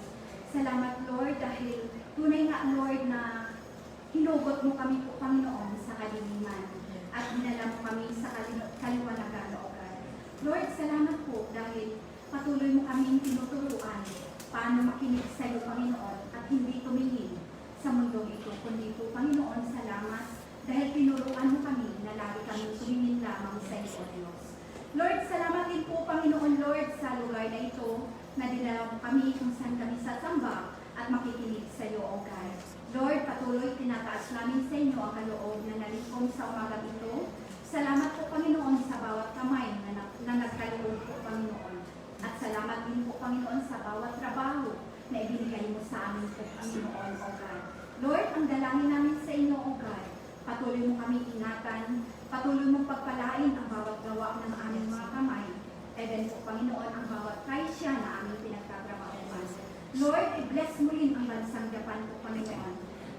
Salamat, Lord, dahil tunay nga, Lord, na hinugot mo kami po, Panginoon, sa kalimiman at dinala mo kami sa kaliwanagan, O God. Lord, salamat po dahil patuloy mo kaming tinuturuan paano makinig sa iyo, Panginoon, at hindi tumingin sa mundong ito, kundi po, Panginoon, salamat dahil tinuruan mo kami na lagi kami tumingin lamang sa iyo, O Diyos. Lord, salamat din po, Panginoon, Lord, sa lugar na ito na dinala mo kami kung saan kami sasamba at makikinig sa iyo, O God. Lord, patuloy tinataas namin sa inyo ang kaloob na nalikom sa umagang ito. Salamat po, Panginoon, sa bawat kamay na nagkaloob po, Panginoon. At salamat din po, Panginoon, sa bawat trabaho na ibinigay mo sa amin po, Panginoon, O God. Lord, ang dalangin namin sa inyo, O God, patuloy mo kami ingatan, patuloy mo pagpalain ang bawat gawa ng aming mga kamay. Even po, Panginoon, ang bawat kaisya na aming pinagtatrabahuan. Lord, i-bless mo rin ang bansang Japan po, Panginoon.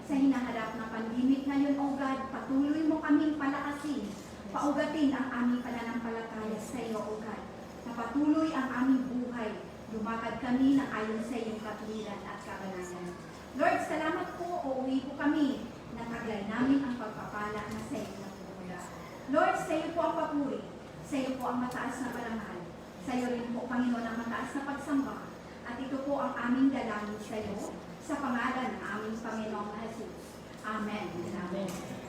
Sa hinaharap na pandemic ngayon, O God, patuloy mo kaming palakasin, paugatin ang aming pananampalataya sa iyo, O God. Na patuloy ang aming buhay, lumakad kami na ayon sa iyong katwiran at kabanalan. Lord, salamat po, uuwi po kami na taglay namin ang pagpapala na sa iyo na Lord, sa iyo po ang papuri, sa iyo po ang mataas na parangal, sa iyo rin po, Panginoon, ang mataas na pagsamba, at ito po ang aming dalangin sa iyo, sa pangalan ng aming Panginoong Jesus. Amen. Amen.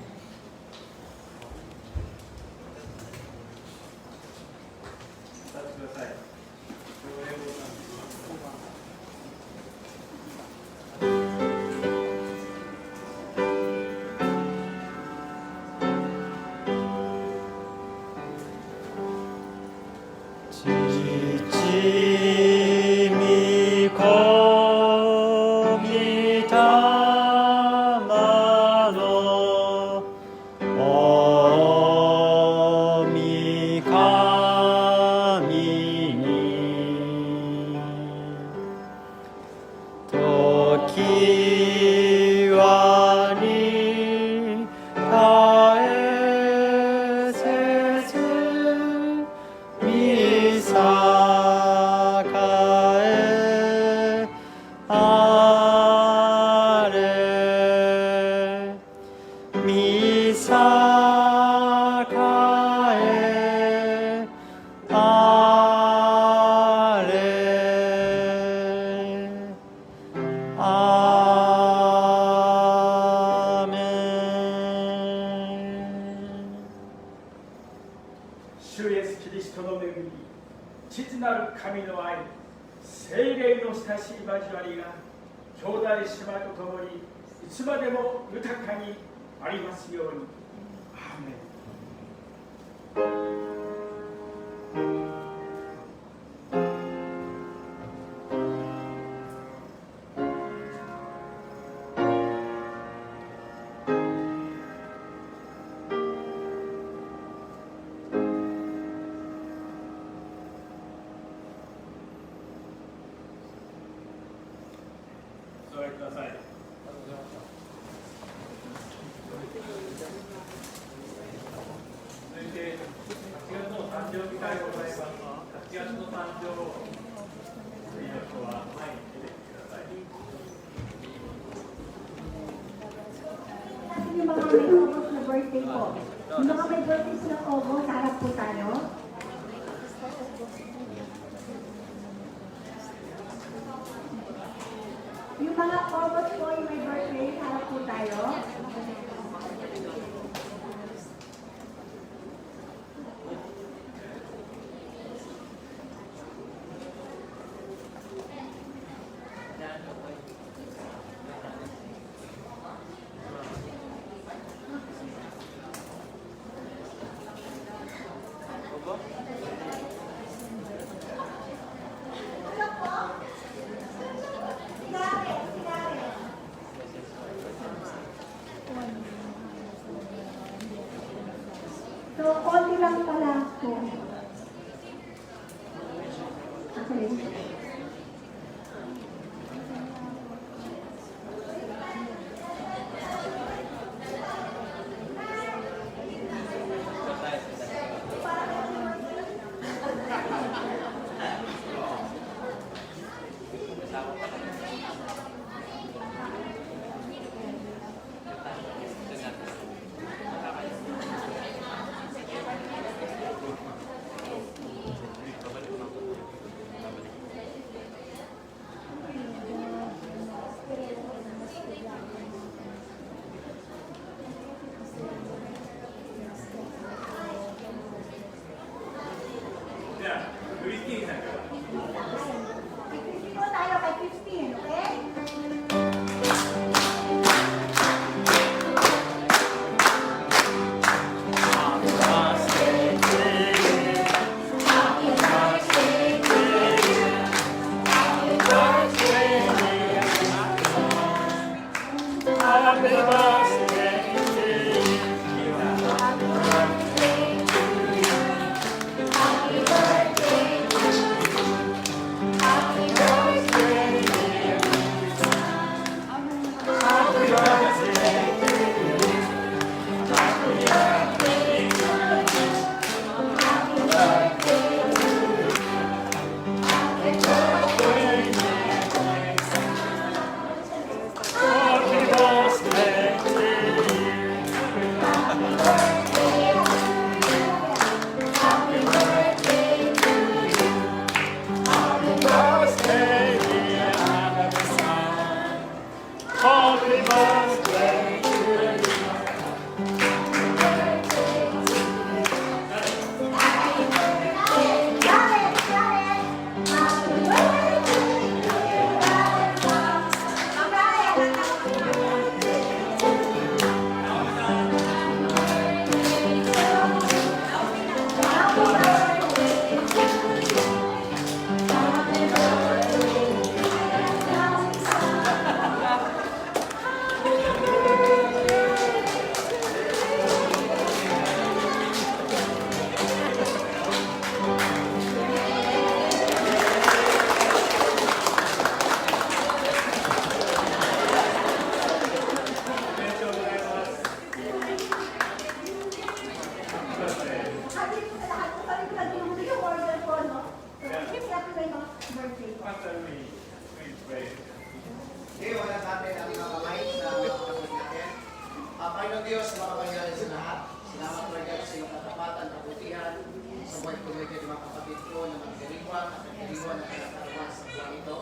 主イエス・キリストの恵み、父なる神の愛、聖霊の親しい交わりが兄弟姉妹と共にいつまでも豊かにありますように。アーメン。お座りください。続いて8月の誕生日会がございます。8月の誕生日の人は前に出てきてください。 Yung mga may August na birthday po. Yung mga may birthday sa August, harap po tayo. Yung mga August po, yung may birthday, harap po tayo. Ano po? Sigari, sigari. So, konti lang pala po. Okay. Happy birthday to you. Happy birthday to you. Happy birthday to you. Happy birthday, dear Lisa. Happy birthday to you. Happy birthday to you. Happy birthday to you. Happy birthday, dear Lisa. Happy birthday to you. Happy birthday to you. Happy birthday to you. Happy Birthday, dear Anna-san. Happy birthday to you. Okay, wala natin ang mga kamay sa mga kapatid natin. Panginoon Diyos, makapangyari sa lahat. Salamat Lord God sa iyong katapatan, kabutihan. Sa buhay ko Lord God, yung mga kapatid ko na magdiriwan at nagdiriwan at nagkakaroon sa buwan ito.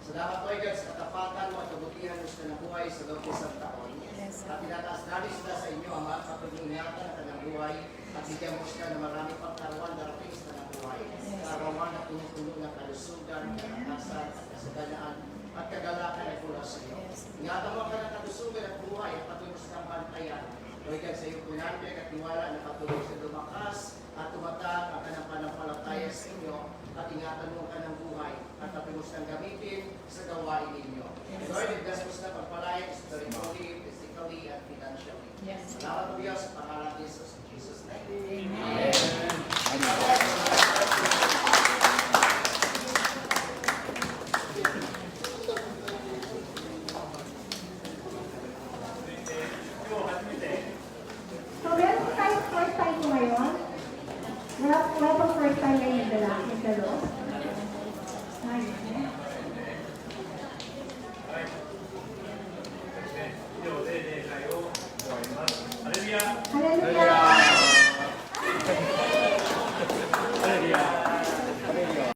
Salamat Lord God sa katapatan mo at kabutihan mo sa nabuhay sa loob ng isang taon. At tinataas namin sila sa inyo, Ama, sa pag-iingatan at ng buhay. At bigyan mo sila na marami pang karuan darating sa ng buhay. Karawan na puno-puno ng kalusugan, kalakasan at kasaganaan at kagalakan ay mula sa iyo. Ingatan mo ka ng kalusugan at buhay at patuloy sa bantayan. Lord God, sa iyo punanbig at tiwala na patuloy sa lumakas at tumatag ang kanang panampalataya sa inyo at ingatan mo ka ng buhay at patuloy sa gamitin sa gawain ninyo. Lord, bless mo sa pagpalayan spiritually, physically, and financially. Salamat po Diyos sa pangalan ni Jesus in Jesus' name. Amen. So, meron tayong first time ko ngayon. Wala pang first time ngayon yung dalo. Nice. Hallelujah.